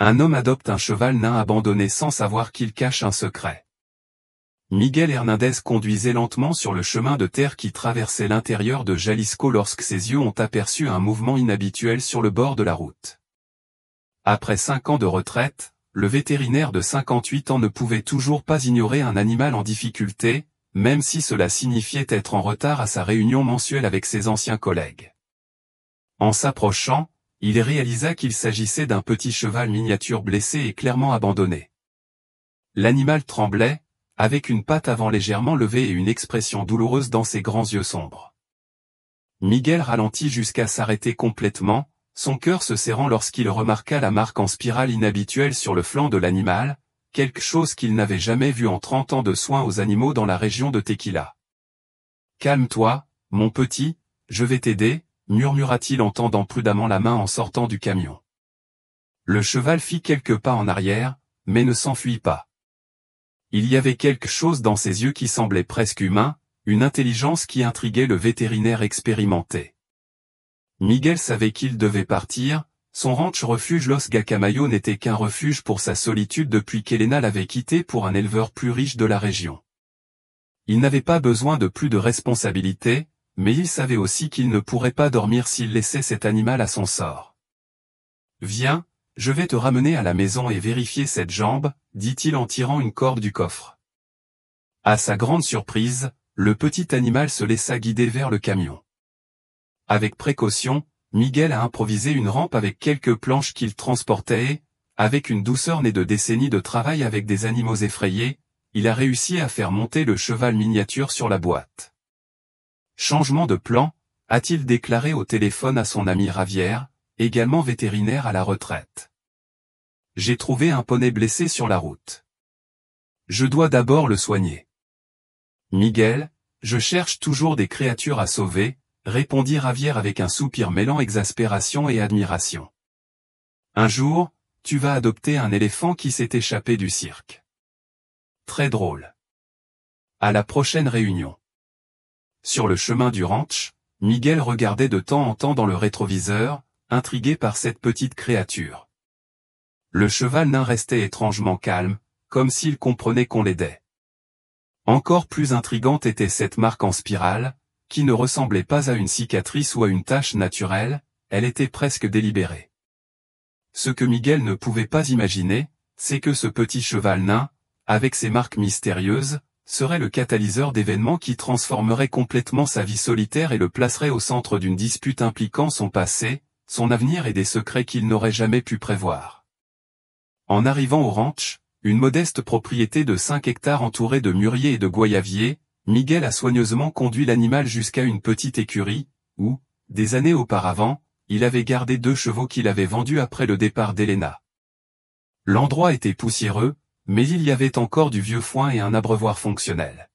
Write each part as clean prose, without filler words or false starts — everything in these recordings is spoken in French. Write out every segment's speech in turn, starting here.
Un homme adopte un cheval nain abandonné sans savoir qu'il cache un secret. Miguel Hernandez conduisait lentement sur le chemin de terre qui traversait l'intérieur de Jalisco lorsque ses yeux ont aperçu un mouvement inhabituel sur le bord de la route. Après 5 ans de retraite, le vétérinaire de 58 ans ne pouvait toujours pas ignorer un animal en difficulté, même si cela signifiait être en retard à sa réunion mensuelle avec ses anciens collègues. En s'approchant, il réalisa qu'il s'agissait d'un petit cheval miniature blessé et clairement abandonné. L'animal tremblait, avec une patte avant légèrement levée et une expression douloureuse dans ses grands yeux sombres. Miguel ralentit jusqu'à s'arrêter complètement, son cœur se serrant lorsqu'il remarqua la marque en spirale inhabituelle sur le flanc de l'animal, quelque chose qu'il n'avait jamais vu en 30 ans de soins aux animaux dans la région de Tequila. « Calme-toi, mon petit, je vais t'aider », murmura-t-il en tendant prudemment la main en sortant du camion. Le cheval fit quelques pas en arrière, mais ne s'enfuit pas. Il y avait quelque chose dans ses yeux qui semblait presque humain, une intelligence qui intriguait le vétérinaire expérimenté. Miguel savait qu'il devait partir, son ranch refuge Los Gacamayo n'était qu'un refuge pour sa solitude depuis qu'Elena l'avait quitté pour un éleveur plus riche de la région. Il n'avait pas besoin de plus de responsabilités, mais il savait aussi qu'il ne pourrait pas dormir s'il laissait cet animal à son sort. « Viens, je vais te ramener à la maison et vérifier cette jambe, » dit-il en tirant une corde du coffre. À sa grande surprise, le petit animal se laissa guider vers le camion. Avec précaution, Miguel a improvisé une rampe avec quelques planches qu'il transportait et, avec une douceur née de décennies de travail avec des animaux effrayés, il a réussi à faire monter le cheval miniature sur la boîte. Changement de plan, a-t-il déclaré au téléphone à son ami Javier, également vétérinaire à la retraite. J'ai trouvé un poney blessé sur la route. Je dois d'abord le soigner. Miguel, je cherche toujours des créatures à sauver, répondit Javier avec un soupir mêlant exaspération et admiration. Un jour, tu vas adopter un éléphant qui s'est échappé du cirque. Très drôle. À la prochaine réunion. Sur le chemin du ranch, Miguel regardait de temps en temps dans le rétroviseur, intrigué par cette petite créature. Le cheval nain restait étrangement calme, comme s'il comprenait qu'on l'aidait. Encore plus intrigante était cette marque en spirale, qui ne ressemblait pas à une cicatrice ou à une tache naturelle, elle était presque délibérée. Ce que Miguel ne pouvait pas imaginer, c'est que ce petit cheval nain, avec ses marques mystérieuses, serait le catalyseur d'événements qui transformerait complètement sa vie solitaire et le placerait au centre d'une dispute impliquant son passé, son avenir et des secrets qu'il n'aurait jamais pu prévoir. En arrivant au ranch, une modeste propriété de 5 hectares entourée de mûriers et de goyaviers, Miguel a soigneusement conduit l'animal jusqu'à une petite écurie, où, des années auparavant, il avait gardé 2 chevaux qu'il avait vendus après le départ d'Elena. L'endroit était poussiéreux, mais il y avait encore du vieux foin et un abreuvoir fonctionnel.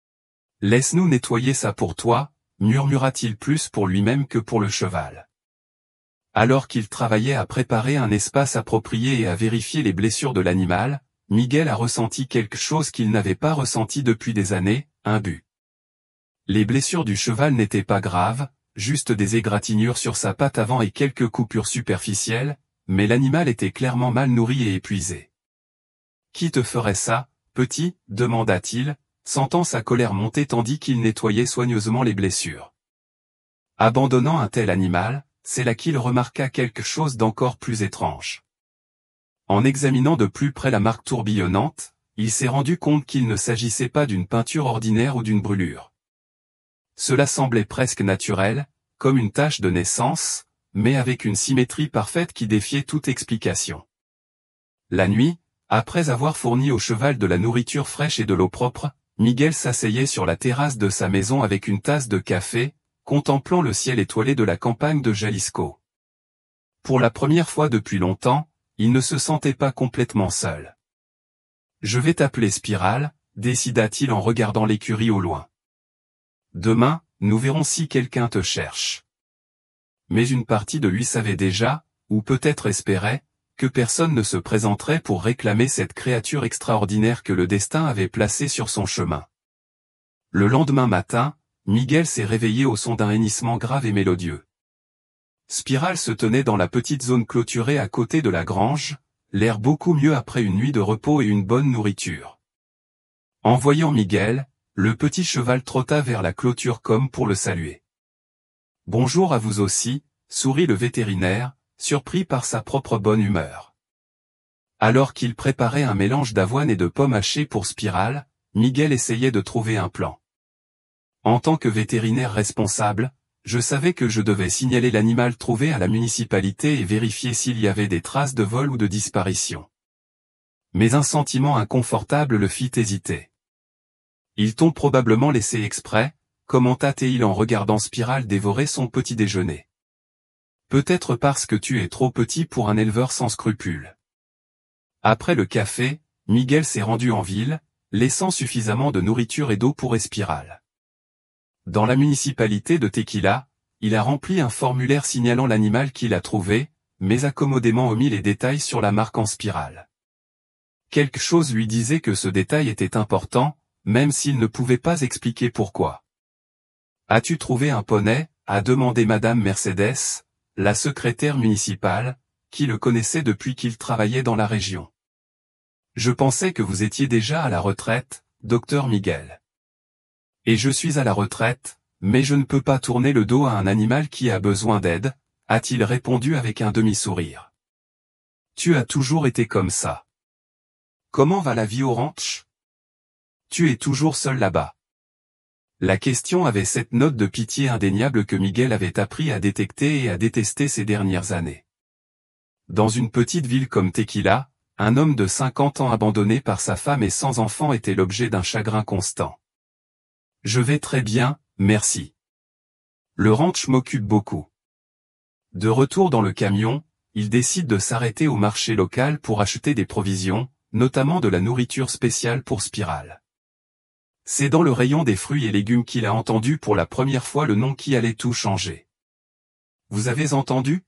« Laisse-nous nettoyer ça pour toi », murmura-t-il plus pour lui-même que pour le cheval. Alors qu'il travaillait à préparer un espace approprié et à vérifier les blessures de l'animal, Miguel a ressenti quelque chose qu'il n'avait pas ressenti depuis des années, un but. Les blessures du cheval n'étaient pas graves, juste des égratignures sur sa patte avant et quelques coupures superficielles, mais l'animal était clairement mal nourri et épuisé. « Qui te ferait ça, petit ?» demanda-t-il, sentant sa colère monter tandis qu'il nettoyait soigneusement les blessures. Abandonnant un tel animal, c'est là qu'il remarqua quelque chose d'encore plus étrange. En examinant de plus près la marque tourbillonnante, il s'est rendu compte qu'il ne s'agissait pas d'une peinture ordinaire ou d'une brûlure. Cela semblait presque naturel, comme une tache de naissance, mais avec une symétrie parfaite qui défiait toute explication. La nuit, après avoir fourni au cheval de la nourriture fraîche et de l'eau propre, Miguel s'asseyait sur la terrasse de sa maison avec une tasse de café, contemplant le ciel étoilé de la campagne de Jalisco. Pour la première fois depuis longtemps, il ne se sentait pas complètement seul. « Je vais t'appeler Spirale », décida-t-il en regardant l'écurie au loin. « Demain, nous verrons si quelqu'un te cherche. » Mais une partie de lui savait déjà, ou peut-être espérait, que personne ne se présenterait pour réclamer cette créature extraordinaire que le destin avait placée sur son chemin. Le lendemain matin, Miguel s'est réveillé au son d'un hennissement grave et mélodieux. Spirale se tenait dans la petite zone clôturée à côté de la grange, l'air beaucoup mieux après une nuit de repos et une bonne nourriture. En voyant Miguel, le petit cheval trotta vers la clôture comme pour le saluer. « Bonjour à vous aussi », sourit le vétérinaire, surpris par sa propre bonne humeur. Alors qu'il préparait un mélange d'avoine et de pommes hachées pour Spirale, Miguel essayait de trouver un plan. En tant que vétérinaire responsable, je savais que je devais signaler l'animal trouvé à la municipalité et vérifier s'il y avait des traces de vol ou de disparition. Mais un sentiment inconfortable le fit hésiter. Ils t'ont probablement laissé exprès, commenta-t-il en regardant Spirale dévorer son petit déjeuner. Peut-être parce que tu es trop petit pour un éleveur sans scrupules. Après le café, Miguel s'est rendu en ville, laissant suffisamment de nourriture et d'eau pour Spirale. Dans la municipalité de Tequila, il a rempli un formulaire signalant l'animal qu'il a trouvé, mais a commodément omis les détails sur la marque en spirale. Quelque chose lui disait que ce détail était important, même s'il ne pouvait pas expliquer pourquoi. « As-tu trouvé un poney ?» a demandé Madame Mercedes, la secrétaire municipale, qui le connaissait depuis qu'il travaillait dans la région. « Je pensais que vous étiez déjà à la retraite, docteur Miguel. » « Et je suis à la retraite, mais je ne peux pas tourner le dos à un animal qui a besoin d'aide, » a-t-il répondu avec un demi-sourire. « Tu as toujours été comme ça. Comment va la vie au ranch ? Tu es toujours seul là-bas. » La question avait cette note de pitié indéniable que Miguel avait appris à détecter et à détester ces dernières années. Dans une petite ville comme Tequila, un homme de 50 ans abandonné par sa femme et sans enfant était l'objet d'un chagrin constant. « Je vais très bien, merci. Le ranch m'occupe beaucoup. » De retour dans le camion, il décide de s'arrêter au marché local pour acheter des provisions, notamment de la nourriture spéciale pour Spirale. C'est dans le rayon des fruits et légumes qu'il a entendu pour la première fois le nom qui allait tout changer. Vous avez entendu ?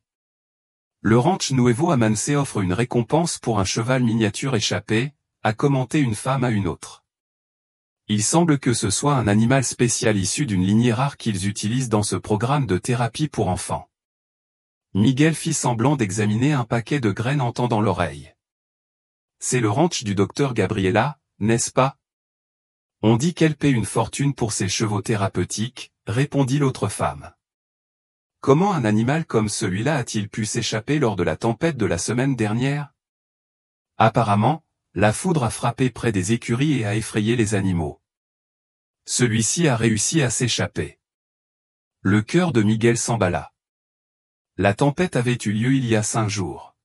Le ranch Nuevo Amance offre une récompense pour un cheval miniature échappé, a commenté une femme à une autre. Il semble que ce soit un animal spécial issu d'une lignée rare qu'ils utilisent dans ce programme de thérapie pour enfants. Miguel fit semblant d'examiner un paquet de graines en tendant l'oreille. C'est le ranch du docteur Gabriela, n'est-ce pas ? On dit qu'elle paie une fortune pour ses chevaux thérapeutiques, répondit l'autre femme. Comment un animal comme celui-là a-t-il pu s'échapper lors de la tempête de la semaine dernière ? Apparemment, la foudre a frappé près des écuries et a effrayé les animaux. Celui-ci a réussi à s'échapper. Le cœur de Miguel s'emballa. La tempête avait eu lieu il y a 5 jours.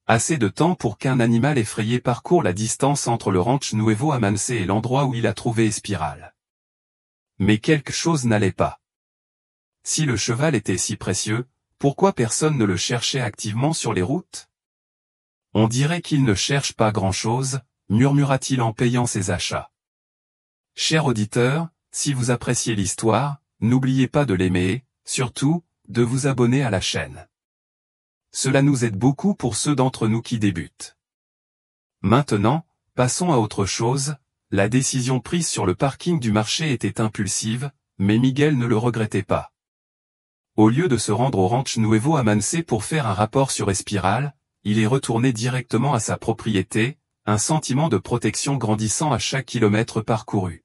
Assez de temps pour qu'un animal effrayé parcourt la distance entre le ranch Nuevo Amance et l'endroit où il a trouvé Spirale. Mais quelque chose n'allait pas. Si le cheval était si précieux, pourquoi personne ne le cherchait activement sur les routes ? On dirait qu'il ne cherche pas grand-chose, murmura-t-il en payant ses achats. Cher auditeur, si vous appréciez l'histoire, n'oubliez pas de l'aimer, surtout, de vous abonner à la chaîne. Cela nous aide beaucoup pour ceux d'entre nous qui débutent. Maintenant, passons à autre chose. La décision prise sur le parking du marché était impulsive, mais Miguel ne le regrettait pas. Au lieu de se rendre au ranch Nuevo Amance pour faire un rapport sur Spirale, il est retourné directement à sa propriété, un sentiment de protection grandissant à chaque kilomètre parcouru.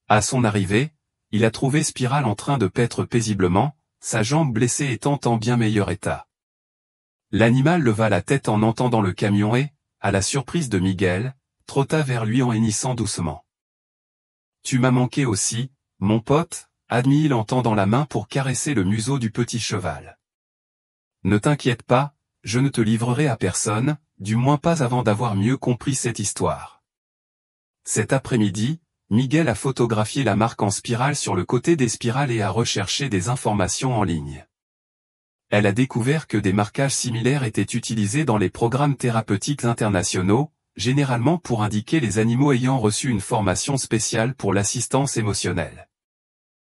À son arrivée, il a trouvé Spirale en train de paître paisiblement, sa jambe blessée étant en bien meilleur état. L'animal leva la tête en entendant le camion et, à la surprise de Miguel, trotta vers lui en hennissant doucement. « Tu m'as manqué aussi, mon pote », admit-il en tendant la main pour caresser le museau du petit cheval. « Ne t'inquiète pas, je ne te livrerai à personne, du moins pas avant d'avoir mieux compris cette histoire. » Cet après-midi, Miguel a photographié la marque en spirale sur le côté des spirales et a recherché des informations en ligne. Elle a découvert que des marquages similaires étaient utilisés dans les programmes thérapeutiques internationaux, généralement pour indiquer les animaux ayant reçu une formation spéciale pour l'assistance émotionnelle.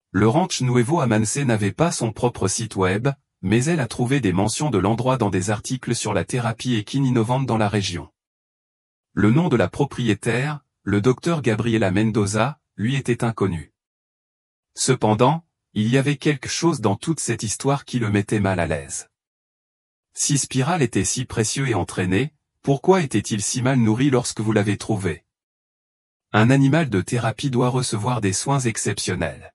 Le ranch Nuevo Amance n'avait pas son propre site web, mais elle a trouvé des mentions de l'endroit dans des articles sur la thérapie équine innovante dans la région. Le nom de la propriétaire, le docteur Gabriela Mendoza, lui était inconnu. Cependant, il y avait quelque chose dans toute cette histoire qui le mettait mal à l'aise. Si Spiral était si précieux et entraîné, pourquoi était-il si mal nourri lorsque vous l'avez trouvé? Un animal de thérapie doit recevoir des soins exceptionnels.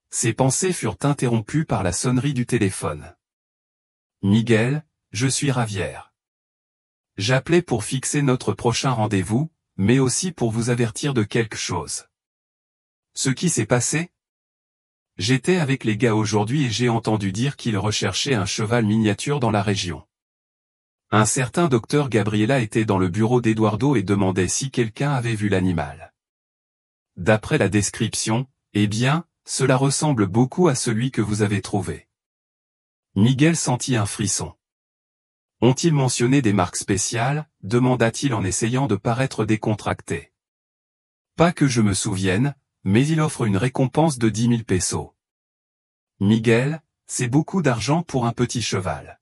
Ses pensées furent interrompues par la sonnerie du téléphone. Miguel, je suis Ravière. J'appelais pour fixer notre prochain rendez-vous, mais aussi pour vous avertir de quelque chose. Ce qui s'est passé? J'étais avec les gars aujourd'hui et j'ai entendu dire qu'ils recherchaient un cheval miniature dans la région. Un certain docteur Gabriela était dans le bureau d'Eduardo et demandait si quelqu'un avait vu l'animal. D'après la description, eh bien, cela ressemble beaucoup à celui que vous avez trouvé. Miguel sentit un frisson. Ont-ils mentionné des marques spéciales, demanda-t-il en essayant de paraître décontracté. Pas que je me souvienne, mais il offre une récompense de 10 000 pesos. Miguel, c'est beaucoup d'argent pour un petit cheval.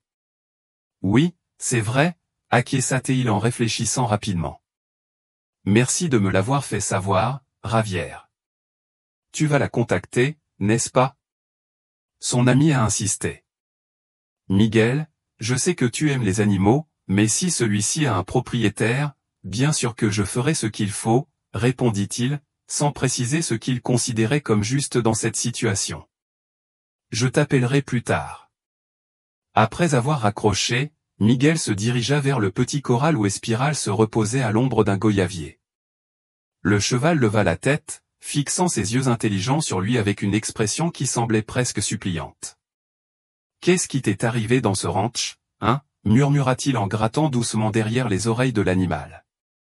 Oui, c'est vrai, acquiesça-t-il en réfléchissant rapidement. Merci de me l'avoir fait savoir, Ravière. Tu vas la contacter, n'est-ce pas? Son ami a insisté. Miguel, je sais que tu aimes les animaux, mais si celui-ci a un propriétaire, bien sûr que je ferai ce qu'il faut, répondit-il, sans préciser ce qu'il considérait comme juste dans cette situation. Je t'appellerai plus tard. Après avoir raccroché, Miguel se dirigea vers le petit corral où Espiral se reposait à l'ombre d'un goyavier. Le cheval leva la tête, fixant ses yeux intelligents sur lui avec une expression qui semblait presque suppliante. « Qu'est-ce qui t'est arrivé dans ce ranch, hein ?» murmura-t-il en grattant doucement derrière les oreilles de l'animal.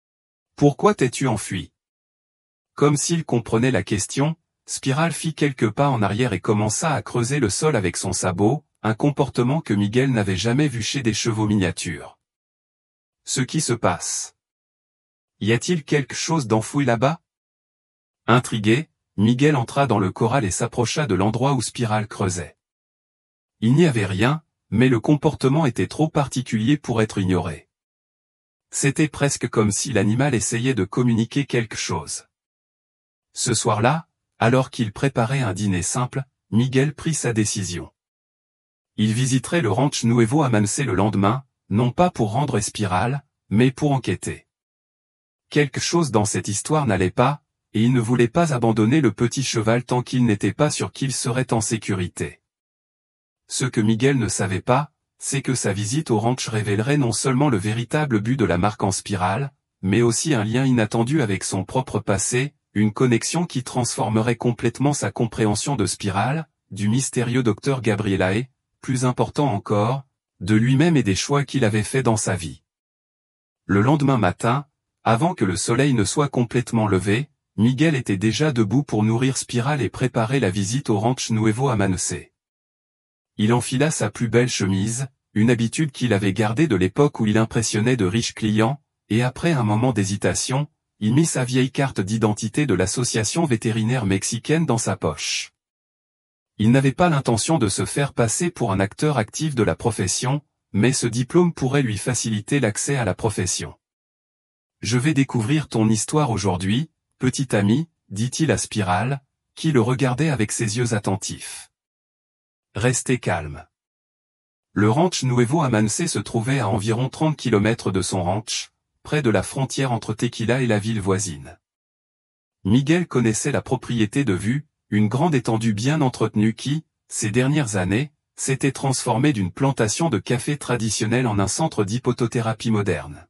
« Pourquoi t'es-tu enfui ?» Comme s'il comprenait la question, Spiral fit quelques pas en arrière et commença à creuser le sol avec son sabot, un comportement que Miguel n'avait jamais vu chez des chevaux miniatures. Ce qui se passe. Y a-t-il quelque chose d'enfoui là-bas? Intrigué, Miguel entra dans le corral et s'approcha de l'endroit où Spiral creusait. Il n'y avait rien, mais le comportement était trop particulier pour être ignoré. C'était presque comme si l'animal essayait de communiquer quelque chose. Ce soir-là, alors qu'il préparait un dîner simple, Miguel prit sa décision. Il visiterait le ranch Nuevo Amance le lendemain, non pas pour rendre Espiral, mais pour enquêter. Quelque chose dans cette histoire n'allait pas, et il ne voulait pas abandonner le petit cheval tant qu'il n'était pas sûr qu'il serait en sécurité. Ce que Miguel ne savait pas, c'est que sa visite au ranch révélerait non seulement le véritable but de la marque en spirale, mais aussi un lien inattendu avec son propre passé, une connexion qui transformerait complètement sa compréhension de Spiral, du mystérieux docteur Gabriela et, plus important encore, de lui-même et des choix qu'il avait faits dans sa vie. Le lendemain matin, avant que le soleil ne soit complètement levé, Miguel était déjà debout pour nourrir Spiral et préparer la visite au ranch Nuevo Amance. Il enfila sa plus belle chemise, une habitude qu'il avait gardée de l'époque où il impressionnait de riches clients, et après un moment d'hésitation, il mit sa vieille carte d'identité de l'association vétérinaire mexicaine dans sa poche. Il n'avait pas l'intention de se faire passer pour un acteur actif de la profession, mais ce diplôme pourrait lui faciliter l'accès à la profession. « Je vais découvrir ton histoire aujourd'hui, petit ami, dit-il à Spiral, qui le regardait avec ses yeux attentifs. Restez calme. Le ranch Nuevo Amance se trouvait à environ 30 km de son ranch, près de la frontière entre Tequila et la ville voisine. Miguel connaissait la propriété de vue, une grande étendue bien entretenue qui, ces dernières années, s'était transformée d'une plantation de café traditionnelle en un centre d'hypotothérapie moderne.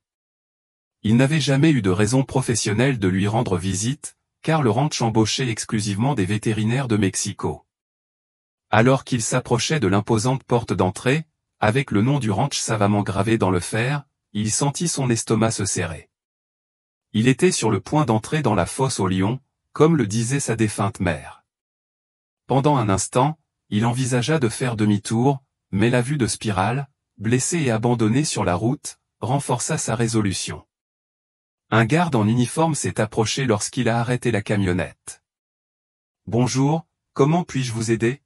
Il n'avait jamais eu de raison professionnelle de lui rendre visite, car le ranch embauchait exclusivement des vétérinaires de Mexico. Alors qu'il s'approchait de l'imposante porte d'entrée, avec le nom du ranch savamment gravé dans le fer, il sentit son estomac se serrer. Il était sur le point d'entrer dans la fosse aux lions, comme le disait sa défunte mère. Pendant un instant, il envisagea de faire demi-tour, mais la vue de Spiral, blessé et abandonné sur la route, renforça sa résolution. Un garde en uniforme s'est approché lorsqu'il a arrêté la camionnette. « Bonjour, comment puis-je vous aider ?»«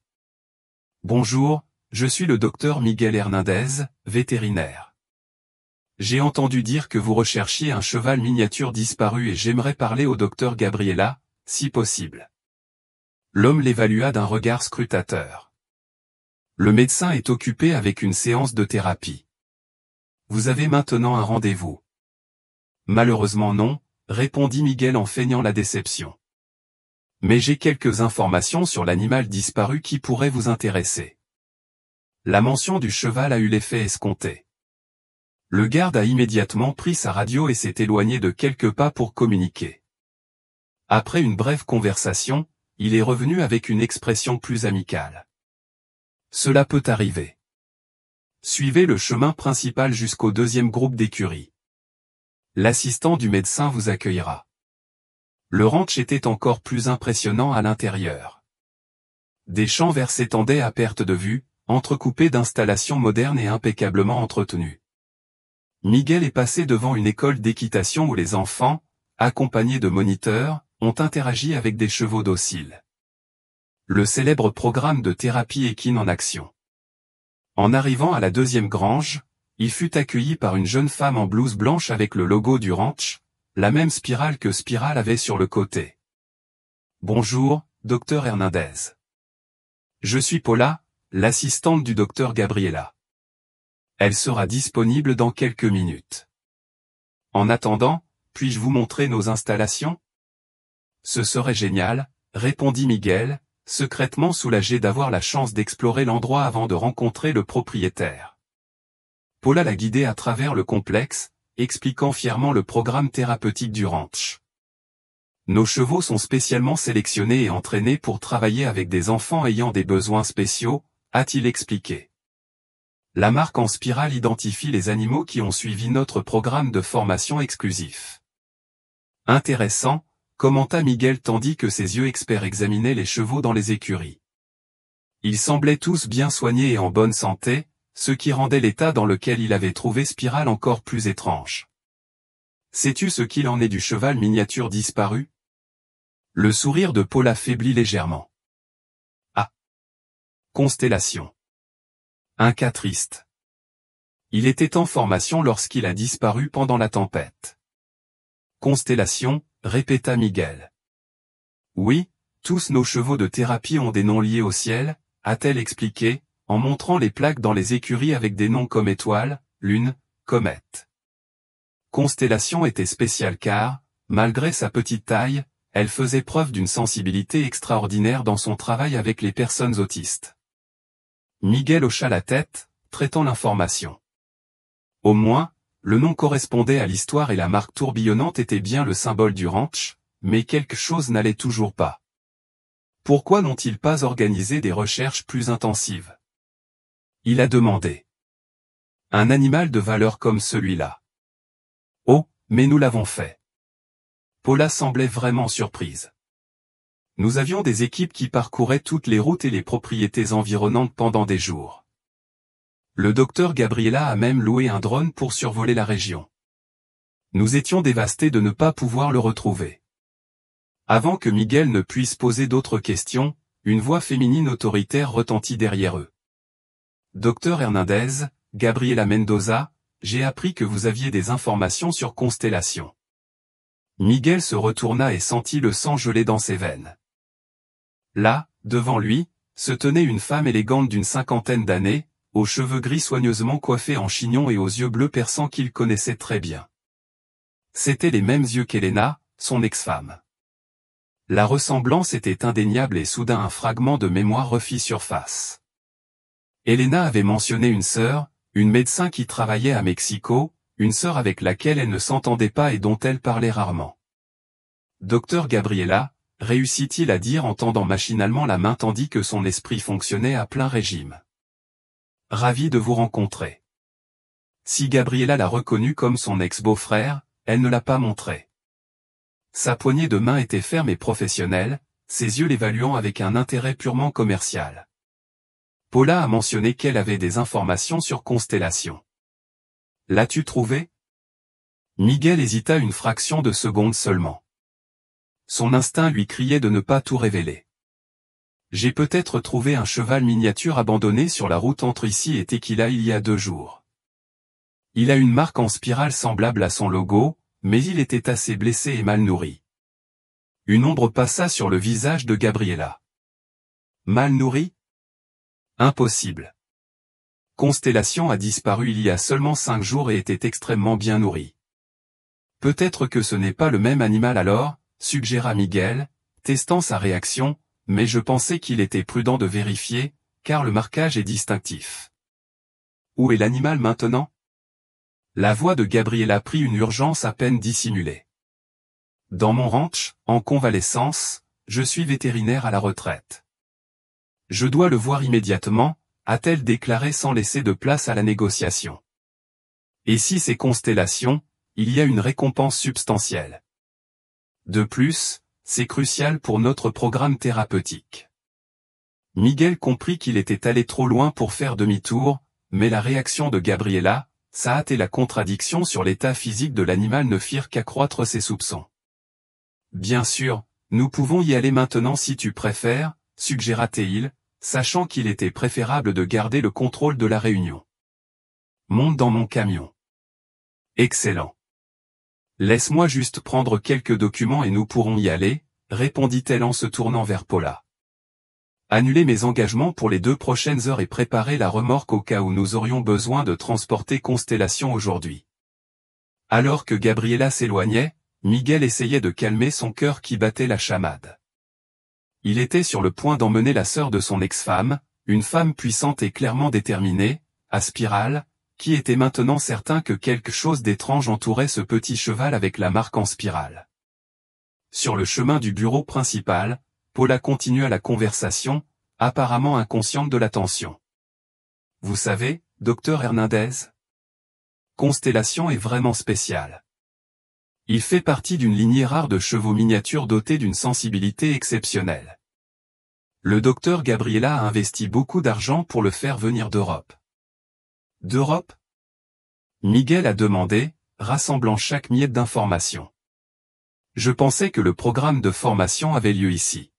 Bonjour, je suis le docteur Miguel Hernandez, vétérinaire. J'ai entendu dire que vous recherchiez un cheval miniature disparu et j'aimerais parler au docteur Gabriela, si possible. » L'homme l'évalua d'un regard scrutateur. Le médecin est occupé avec une séance de thérapie. Vous avez maintenant un rendez-vous. Malheureusement non, répondit Miguel en feignant la déception. Mais j'ai quelques informations sur l'animal disparu qui pourraient vous intéresser. La mention du cheval a eu l'effet escompté. Le garde a immédiatement pris sa radio et s'est éloigné de quelques pas pour communiquer. Après une brève conversation, il est revenu avec une expression plus amicale. Cela peut arriver. Suivez le chemin principal jusqu'au deuxième groupe d'écuries. L'assistant du médecin vous accueillera. Le ranch était encore plus impressionnant à l'intérieur. Des champs verts s'étendaient à perte de vue, entrecoupés d'installations modernes et impeccablement entretenues. Miguel est passé devant une école d'équitation où les enfants, accompagnés de moniteurs, ont interagi avec des chevaux dociles. Le célèbre programme de thérapie équine en action. En arrivant à la deuxième grange, il fut accueilli par une jeune femme en blouse blanche avec le logo du ranch, la même spirale que Spiral avait sur le côté. Bonjour, docteur Hernandez. Je suis Paula, l'assistante du docteur Gabriela. Elle sera disponible dans quelques minutes. En attendant, puis-je vous montrer nos installations? Ce serait génial, répondit Miguel, secrètement soulagé d'avoir la chance d'explorer l'endroit avant de rencontrer le propriétaire. Paula l'a guidé à travers le complexe, expliquant fièrement le programme thérapeutique du ranch. Nos chevaux sont spécialement sélectionnés et entraînés pour travailler avec des enfants ayant des besoins spéciaux, a-t-il expliqué. La marque en spirale identifie les animaux qui ont suivi notre programme de formation exclusif. Intéressant, commenta Miguel tandis que ses yeux experts examinaient les chevaux dans les écuries. Ils semblaient tous bien soignés et en bonne santé, ce qui rendait l'état dans lequel il avait trouvé Spiral encore plus étrange. Sais-tu ce qu'il en est du cheval miniature disparu? Le sourire de Paula faiblit légèrement. Ah! Constellation. Un cas triste. Il était en formation lorsqu'il a disparu pendant la tempête. Constellation, répéta Miguel. Oui, tous nos chevaux de thérapie ont des noms liés au ciel, a-t-elle expliqué, en montrant les plaques dans les écuries avec des noms comme étoile, lune, comète. Constellation était spéciale car, malgré sa petite taille, elle faisait preuve d'une sensibilité extraordinaire dans son travail avec les personnes autistes. Miguel hocha la tête, traitant l'information. Au moins, le nom correspondait à l'histoire et la marque tourbillonnante était bien le symbole du ranch, mais quelque chose n'allait toujours pas. Pourquoi n'ont-ils pas organisé des recherches plus intensives? Il a demandé. Un animal de valeur comme celui-là. Oh, mais nous l'avons fait. Paula semblait vraiment surprise. Nous avions des équipes qui parcouraient toutes les routes et les propriétés environnantes pendant des jours. Le docteur Gabriela a même loué un drone pour survoler la région. Nous étions dévastés de ne pas pouvoir le retrouver. Avant que Miguel ne puisse poser d'autres questions, une voix féminine autoritaire retentit derrière eux. Docteur Hernandez, Gabriela Mendoza, j'ai appris que vous aviez des informations sur Constellation. Miguel se retourna et sentit le sang geler dans ses veines. Là, devant lui, se tenait une femme élégante d'une cinquantaine d'années, aux cheveux gris soigneusement coiffés en chignon et aux yeux bleus perçants qu'il connaissait très bien. C'étaient les mêmes yeux qu'Elena, son ex-femme. La ressemblance était indéniable et soudain un fragment de mémoire refit surface. Elena avait mentionné une sœur, une médecin qui travaillait à Mexico, une sœur avec laquelle elle ne s'entendait pas et dont elle parlait rarement. Docteur Gabriela, réussit-il à dire en tendant machinalement la main tandis que son esprit fonctionnait à plein régime. Ravi de vous rencontrer. Si Gabriela l'a reconnu comme son ex-beau-frère, elle ne l'a pas montré. Sa poignée de main était ferme et professionnelle, ses yeux l'évaluant avec un intérêt purement commercial. Paula a mentionné qu'elle avait des informations sur Constellation. L'as-tu trouvé? Miguel hésita une fraction de seconde seulement. Son instinct lui criait de ne pas tout révéler. J'ai peut-être trouvé un cheval miniature abandonné sur la route entre ici et Tequila il y a 2 jours. Il a une marque en spirale semblable à son logo, mais il était assez blessé et mal nourri. Une ombre passa sur le visage de Gabriela. Mal nourri? Impossible. Constellation a disparu il y a seulement 5 jours et était extrêmement bien nourrie. Peut-être que ce n'est pas le même animal alors, suggéra Miguel, testant sa réaction, mais je pensais qu'il était prudent de vérifier, car le marquage est distinctif. Où est l'animal maintenant? La voix de Gabriela prit une urgence à peine dissimulée. Dans mon ranch, en convalescence, je suis vétérinaire à la retraite. Je dois le voir immédiatement, a-t-elle déclaré sans laisser de place à la négociation. Et si c'est Constellation, il y a une récompense substantielle. De plus, c'est crucial pour notre programme thérapeutique. Miguel comprit qu'il était allé trop loin pour faire demi-tour, mais la réaction de Gabriela, sa hâte et la contradiction sur l'état physique de l'animal ne firent qu'accroître ses soupçons. Bien sûr, nous pouvons y aller maintenant si tu préfères, suggéra-t-il, sachant qu'il était préférable de garder le contrôle de la réunion. Monte dans mon camion. Excellent. Laisse-moi juste prendre quelques documents et nous pourrons y aller, répondit-elle en se tournant vers Paula. Annuler mes engagements pour les 2 prochaines heures et préparer la remorque au cas où nous aurions besoin de transporter Constellation aujourd'hui. Alors que Gabriela s'éloignait, Miguel essayait de calmer son cœur qui battait la chamade. Il était sur le point d'emmener la sœur de son ex-femme, une femme puissante et clairement déterminée, à Spirale, qui était maintenant certain que quelque chose d'étrange entourait ce petit cheval avec la marque en spirale. Sur le chemin du bureau principal, Paula continua la conversation, apparemment inconsciente de la tension. Vous savez, docteur Hernandez? Constellation est vraiment spécial. Il fait partie d'une lignée rare de chevaux miniatures dotés d'une sensibilité exceptionnelle. Le docteur Gabriela a investi beaucoup d'argent pour le faire venir d'Europe. D'Europe? Miguel a demandé, rassemblant chaque miette d'information. Je pensais que le programme de formation avait lieu ici.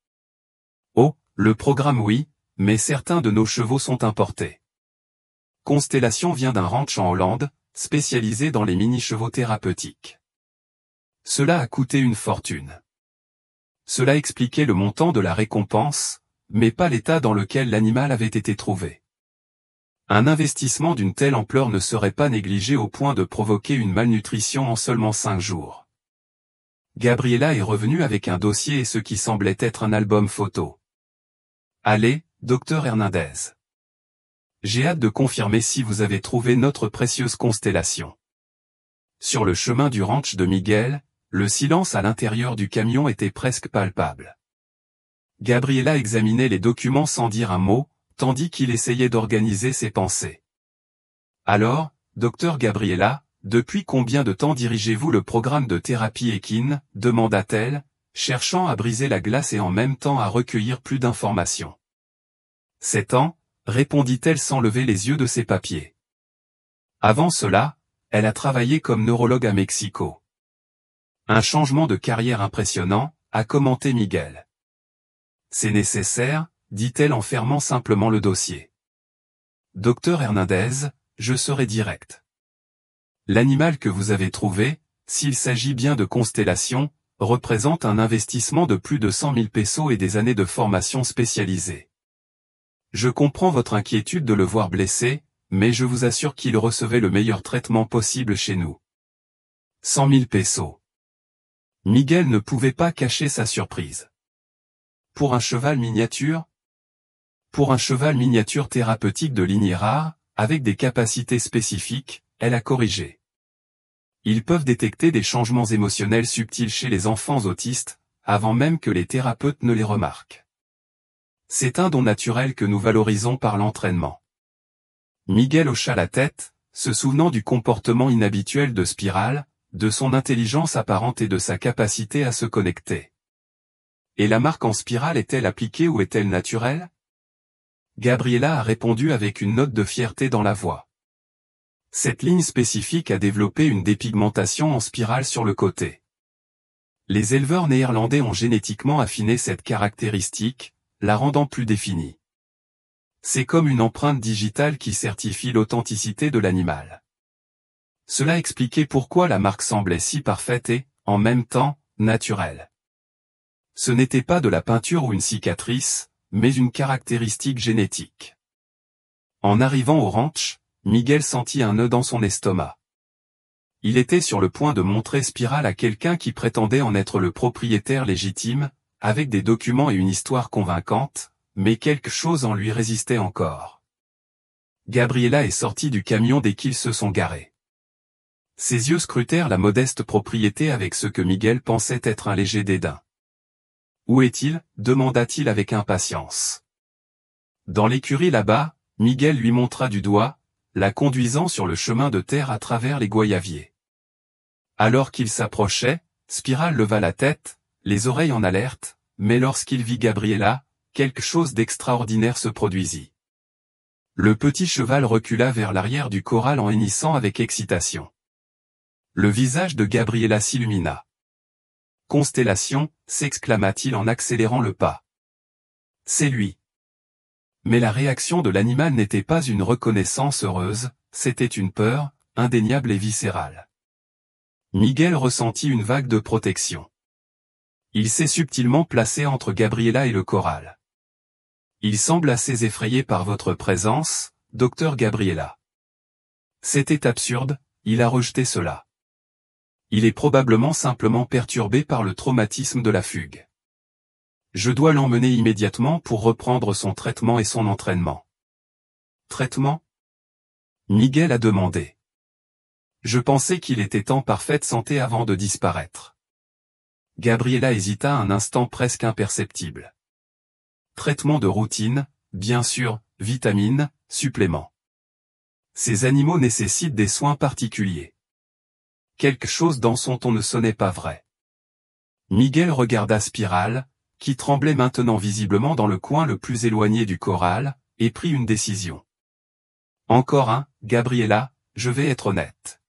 Oh, le programme oui, mais certains de nos chevaux sont importés. Constellation vient d'un ranch en Hollande, spécialisé dans les mini-chevaux thérapeutiques. Cela a coûté une fortune. Cela expliquait le montant de la récompense, mais pas l'état dans lequel l'animal avait été trouvé. Un investissement d'une telle ampleur ne serait pas négligé au point de provoquer une malnutrition en seulement 5 jours. Gabriela est revenue avec un dossier et ce qui semblait être un album photo. Allez, docteur Hernandez. J'ai hâte de confirmer si vous avez trouvé notre précieuse Constellation. Sur le chemin du ranch de Miguel, le silence à l'intérieur du camion était presque palpable. Gabriela examinait les documents sans dire un mot, tandis qu'il essayait d'organiser ses pensées. Alors, docteur Gabriela, depuis combien de temps dirigez-vous le programme de thérapie équine, demanda-t-elle, cherchant à briser la glace et en même temps à recueillir plus d'informations. 7 ans, répondit-elle sans lever les yeux de ses papiers. Avant cela, elle a travaillé comme neurologue à Mexico. Un changement de carrière impressionnant, a commenté Miguel. C'est nécessaire, dit-elle en fermant simplement le dossier. Docteur Hernandez, je serai direct. L'animal que vous avez trouvé, s'il s'agit bien de Constellation, représente un investissement de plus de 100 000 pesos et des années de formation spécialisée. Je comprends votre inquiétude de le voir blessé, mais je vous assure qu'il recevait le meilleur traitement possible chez nous. 100 000 pesos. Miguel ne pouvait pas cacher sa surprise. Pour un cheval miniature? Pour un cheval miniature thérapeutique de lignée rare, avec des capacités spécifiques, elle a corrigé. Ils peuvent détecter des changements émotionnels subtils chez les enfants autistes, avant même que les thérapeutes ne les remarquent. C'est un don naturel que nous valorisons par l'entraînement. Miguel hocha la tête, se souvenant du comportement inhabituel de Spirale, de son intelligence apparente et de sa capacité à se connecter. Et la marque en spirale est-elle appliquée ou est-elle naturelle? Gabriela a répondu avec une note de fierté dans la voix. Cette ligne spécifique a développé une dépigmentation en spirale sur le côté. Les éleveurs néerlandais ont génétiquement affiné cette caractéristique, la rendant plus définie. C'est comme une empreinte digitale qui certifie l'authenticité de l'animal. Cela expliquait pourquoi la marque semblait si parfaite et, en même temps, naturelle. Ce n'était pas de la peinture ou une cicatrice, mais une caractéristique génétique. En arrivant au ranch, Miguel sentit un nœud dans son estomac. Il était sur le point de montrer Spiral à quelqu'un qui prétendait en être le propriétaire légitime, avec des documents et une histoire convaincante, mais quelque chose en lui résistait encore. Gabriela est sortie du camion dès qu'ils se sont garés. Ses yeux scrutèrent la modeste propriété avec ce que Miguel pensait être un léger dédain. « Où est-il » demanda-t-il avec impatience. « Dans l'écurie là-bas », Miguel lui montra du doigt, la conduisant sur le chemin de terre à travers les goyaviers. Alors qu'il s'approchait, Spiral leva la tête, les oreilles en alerte, mais lorsqu'il vit Gabriela, quelque chose d'extraordinaire se produisit. Le petit cheval recula vers l'arrière du corral en hennissant avec excitation. Le visage de Gabriela s'illumina. « Constellation » s'exclama-t-il en accélérant le pas. « C'est lui. » Mais la réaction de l'animal n'était pas une reconnaissance heureuse, c'était une peur, indéniable et viscérale. Miguel ressentit une vague de protection. Il s'est subtilement placé entre Gabriela et le corral. « Il semble assez effrayé par votre présence, docteur Gabriela. » C'était absurde, il a rejeté cela. Il est probablement simplement perturbé par le traumatisme de la fugue. Je dois l'emmener immédiatement pour reprendre son traitement et son entraînement. Traitement ? Miguel a demandé. Je pensais qu'il était en parfaite santé avant de disparaître. Gabriela hésita un instant presque imperceptible. Traitement de routine, bien sûr, vitamines, suppléments. Ces animaux nécessitent des soins particuliers. Quelque chose dans son ton ne sonnait pas vrai. Miguel regarda Spiral, qui tremblait maintenant visiblement dans le coin le plus éloigné du corral, et prit une décision. Encore un, Gabriela, je vais être honnête.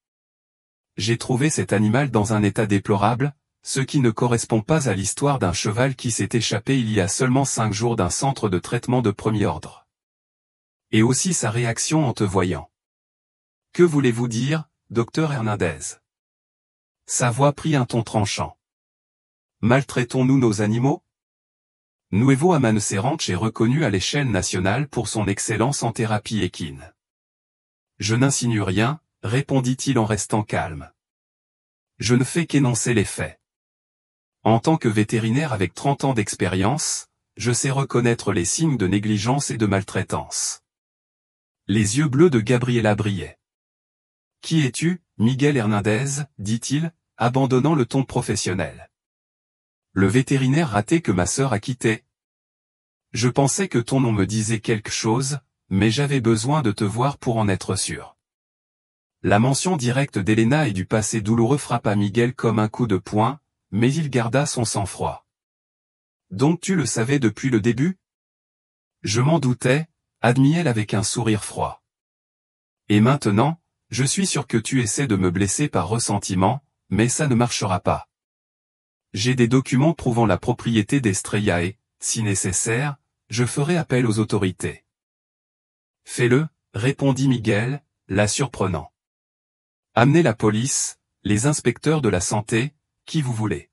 J'ai trouvé cet animal dans un état déplorable, ce qui ne correspond pas à l'histoire d'un cheval qui s'est échappé il y a seulement 5 jours d'un centre de traitement de premier ordre. Et aussi sa réaction en te voyant. Que voulez-vous dire, docteur Hernandez ? Sa voix prit un ton tranchant. Maltraitons-nous nos animaux ? Nuevo Amanecer Ranch est reconnu à l'échelle nationale pour son excellence en thérapie équine. Je n'insinue rien, répondit-il en restant calme. Je ne fais qu'énoncer les faits. En tant que vétérinaire avec 30 ans d'expérience, je sais reconnaître les signes de négligence et de maltraitance. Les yeux bleus de Gabriela brillaient. Qui es-tu, Miguel Hernandez, dit-il, abandonnant le ton professionnel. Le vétérinaire raté que ma sœur a quitté. Je pensais que ton nom me disait quelque chose, mais j'avais besoin de te voir pour en être sûr. La mention directe d'Elena et du passé douloureux frappa Miguel comme un coup de poing, mais il garda son sang-froid. Donc tu le savais depuis le début ? Je m'en doutais, admit-elle avec un sourire froid. Et maintenant, je suis sûr que tu essaies de me blesser par ressentiment, mais ça ne marchera pas. J'ai des documents prouvant la propriété d'Estrella et, si nécessaire, je ferai appel aux autorités. Fais-le, répondit Miguel, la surprenant. Amenez la police, les inspecteurs de la santé, qui vous voulez.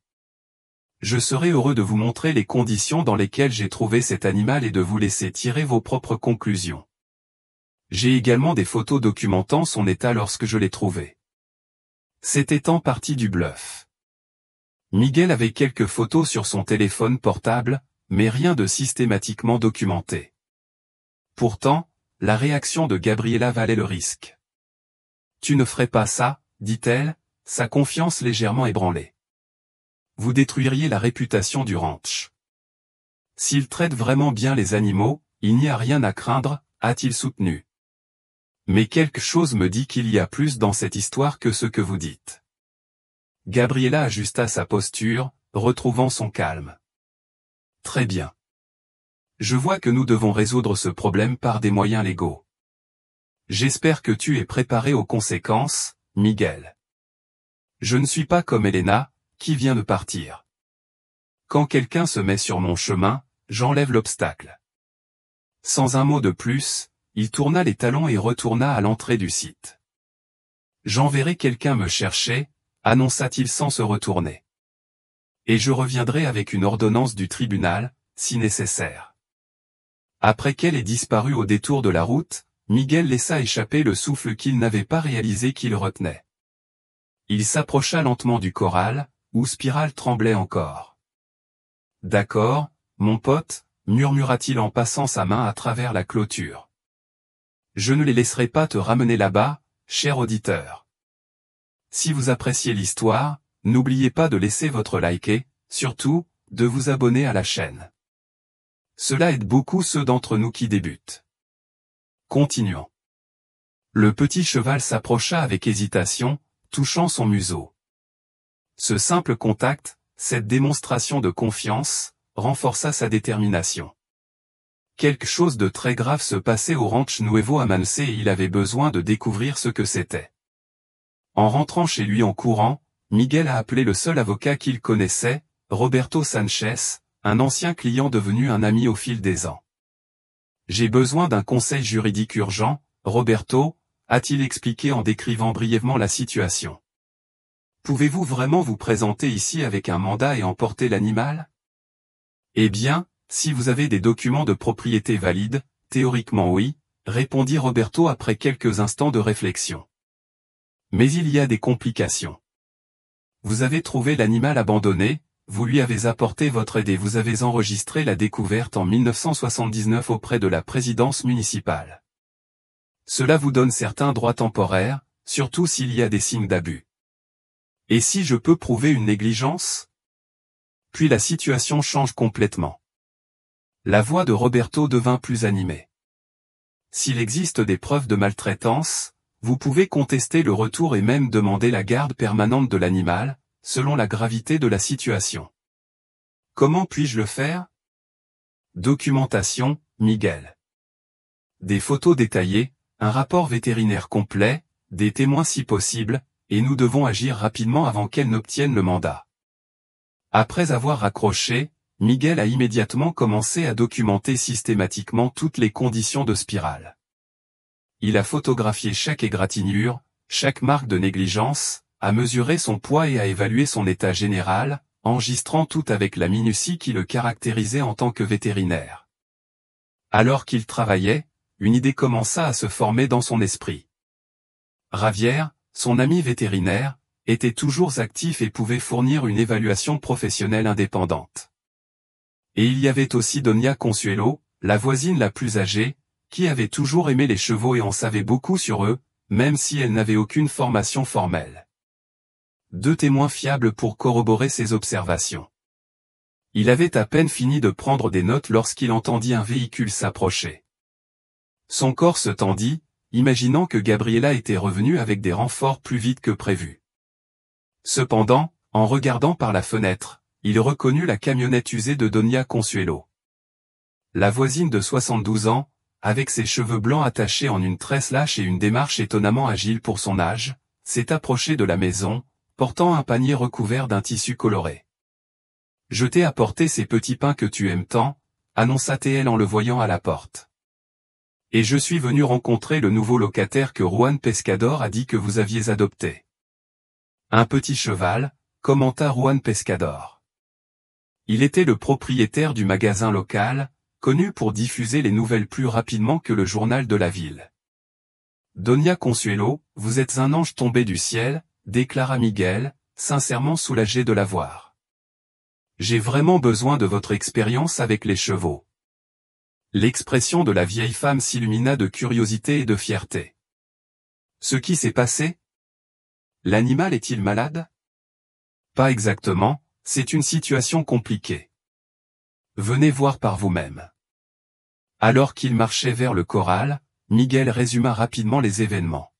Je serai heureux de vous montrer les conditions dans lesquelles j'ai trouvé cet animal et de vous laisser tirer vos propres conclusions. J'ai également des photos documentant son état lorsque je l'ai trouvé. C'était en partie du bluff. Miguel avait quelques photos sur son téléphone portable, mais rien de systématiquement documenté. Pourtant, la réaction de Gabriela valait le risque. « Tu ne ferais pas ça », dit-elle, sa confiance légèrement ébranlée. « Vous détruiriez la réputation du ranch. » « S'il traite vraiment bien les animaux, il n'y a rien à craindre, a-t-il soutenu. « Mais quelque chose me dit qu'il y a plus dans cette histoire que ce que vous dites. » Gabriela ajusta sa posture, retrouvant son calme. « Très bien. Je vois que nous devons résoudre ce problème par des moyens légaux. J'espère que tu es préparé aux conséquences, Miguel. Je ne suis pas comme Elena, qui vient de partir. Quand quelqu'un se met sur mon chemin, j'enlève l'obstacle. » Sans un mot de plus, il tourna les talons et retourna à l'entrée du site. « J'enverrai quelqu'un me chercher, » annonça-t-il sans se retourner. Et je reviendrai avec une ordonnance du tribunal, si nécessaire. Après qu'elle ait disparu au détour de la route, Miguel laissa échapper le souffle qu'il n'avait pas réalisé qu'il retenait. Il s'approcha lentement du corral, où Spirale tremblait encore. « D'accord, mon pote, » murmura-t-il en passant sa main à travers la clôture. « Je ne les laisserai pas te ramener là-bas, cher auditeur. Si vous appréciez l'histoire, n'oubliez pas de laisser votre like et, surtout, de vous abonner à la chaîne. Cela aide beaucoup ceux d'entre nous qui débutent. Continuons. Le petit cheval s'approcha avec hésitation, touchant son museau. Ce simple contact, cette démonstration de confiance, renforça sa détermination. Quelque chose de très grave se passait au Ranch Nuevo Amance et il avait besoin de découvrir ce que c'était. En rentrant chez lui en courant, Miguel a appelé le seul avocat qu'il connaissait, Roberto Sanchez, un ancien client devenu un ami au fil des ans. « J'ai besoin d'un conseil juridique urgent, Roberto », a-t-il expliqué en décrivant brièvement la situation. « Pouvez-vous vraiment vous présenter ici avec un mandat et emporter l'animal ? » « Eh bien, si vous avez des documents de propriété valides, théoriquement oui, » répondit Roberto après quelques instants de réflexion. « Mais il y a des complications. Vous avez trouvé l'animal abandonné, vous lui avez apporté votre aide et vous avez enregistré la découverte en 1979 auprès de la présidence municipale. Cela vous donne certains droits temporaires, surtout s'il y a des signes d'abus. Et si je peux prouver une négligence ? Puis la situation change complètement. La voix de Roberto devint plus animée. S'il existe des preuves de maltraitance, vous pouvez contester le retour et même demander la garde permanente de l'animal, selon la gravité de la situation. Comment puis-je le faire ? Documentation, Miguel. Des photos détaillées, un rapport vétérinaire complet, des témoins si possible, et nous devons agir rapidement avant qu'elle n'obtienne le mandat. Après avoir raccroché, Miguel a immédiatement commencé à documenter systématiquement toutes les conditions de Spirale. Il a photographié chaque égratignure, chaque marque de négligence, a mesuré son poids et a évalué son état général, enregistrant tout avec la minutie qui le caractérisait en tant que vétérinaire. Alors qu'il travaillait, une idée commença à se former dans son esprit. Ravière, son ami vétérinaire, était toujours actif et pouvait fournir une évaluation professionnelle indépendante. Et il y avait aussi Doña Consuelo, la voisine la plus âgée, qui avait toujours aimé les chevaux et en savait beaucoup sur eux, même si elle n'avait aucune formation formelle. Deux témoins fiables pour corroborer ses observations. Il avait à peine fini de prendre des notes lorsqu'il entendit un véhicule s'approcher. Son corps se tendit, imaginant que Gabriela était revenue avec des renforts plus vite que prévu. Cependant, en regardant par la fenêtre, il reconnut la camionnette usée de Doña Consuelo. La voisine de 72 ans, avec ses cheveux blancs attachés en une tresse lâche et une démarche étonnamment agile pour son âge, s'est approchée de la maison, portant un panier recouvert d'un tissu coloré. « Je t'ai apporté ces petits pains que tu aimes tant », annonça-t-elle en le voyant à la porte. « Et je suis venu rencontrer le nouveau locataire que Juan Pescador a dit que vous aviez adopté. »« Un petit cheval », commenta Juan Pescador. Il était le propriétaire du magasin local, connu pour diffuser les nouvelles plus rapidement que le journal de la ville. « Doña Consuelo, vous êtes un ange tombé du ciel », déclara Miguel, sincèrement soulagé de la voir. « J'ai vraiment besoin de votre expérience avec les chevaux. » L'expression de la vieille femme s'illumina de curiosité et de fierté. « Ce qui s'est passé ? L'animal est-il malade ? » Pas exactement, c'est une situation compliquée. Venez voir par vous-même. Alors qu'il marchait vers le corral, Miguel résuma rapidement les événements.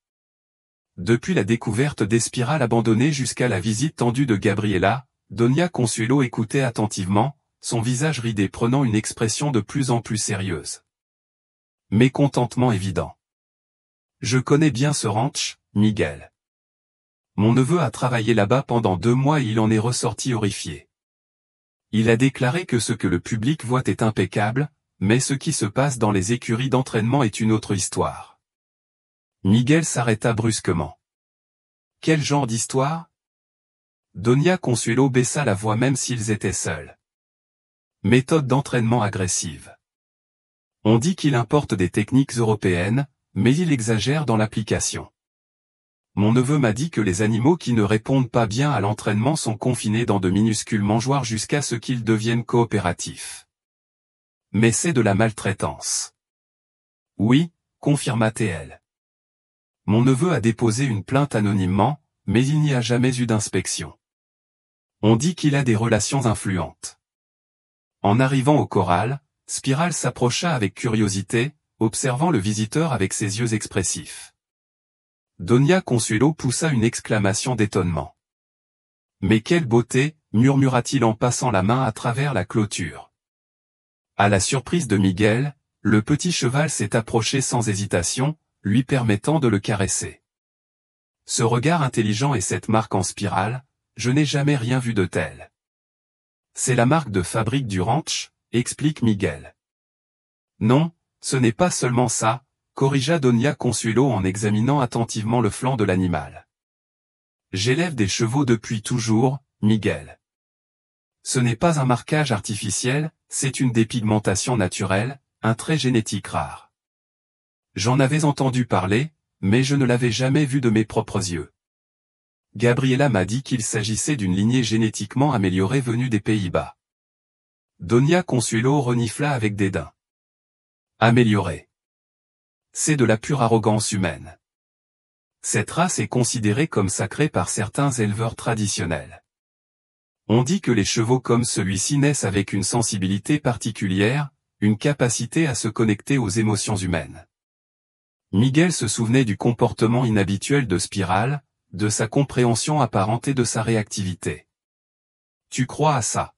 Depuis la découverte des spirales abandonnées jusqu'à la visite tendue de Gabriela, Doña Consuelo écoutait attentivement, son visage ridé prenant une expression de plus en plus sérieuse. Mécontentement évident. « Je connais bien ce ranch, Miguel. Mon neveu a travaillé là-bas pendant 2 mois et il en est ressorti horrifié. Il a déclaré que ce que le public voit est impeccable, mais ce qui se passe dans les écuries d'entraînement est une autre histoire. » Miguel s'arrêta brusquement. « Quel genre d'histoire ?» Doña Consuelo baissa la voix même s'ils étaient seuls. « Méthode d'entraînement agressive. On dit qu'il importe des techniques européennes, mais il exagère dans l'application. Mon neveu m'a dit que les animaux qui ne répondent pas bien à l'entraînement sont confinés dans de minuscules mangeoires jusqu'à ce qu'ils deviennent coopératifs. Mais c'est de la maltraitance. Oui, confirma TL. Mon neveu a déposé une plainte anonymement, mais il n'y a jamais eu d'inspection. On dit qu'il a des relations influentes. En arrivant au corral, Spiral s'approcha avec curiosité, observant le visiteur avec ses yeux expressifs. Donia Consuelo poussa une exclamation d'étonnement. « Mais quelle beauté !» murmura-t-il en passant la main à travers la clôture. À la surprise de Miguel, le petit cheval s'est approché sans hésitation, lui permettant de le caresser. Ce regard intelligent et cette marque en spirale, je n'ai jamais rien vu de tel. C'est la marque de fabrique du ranch, explique Miguel. Non, ce n'est pas seulement ça, corrigea Donia Consuelo en examinant attentivement le flanc de l'animal. J'élève des chevaux depuis toujours, Miguel. Ce n'est pas un marquage artificiel, c'est une dépigmentation naturelle, un trait génétique rare. J'en avais entendu parler, mais je ne l'avais jamais vu de mes propres yeux. Gabriela m'a dit qu'il s'agissait d'une lignée génétiquement améliorée venue des Pays-Bas. Donia Consuelo renifla avec dédain. Améliorée. C'est de la pure arrogance humaine. Cette race est considérée comme sacrée par certains éleveurs traditionnels. On dit que les chevaux comme celui-ci naissent avec une sensibilité particulière, une capacité à se connecter aux émotions humaines. Miguel se souvenait du comportement inhabituel de Spiral, de sa compréhension apparente et de sa réactivité. « Tu crois à ça ?»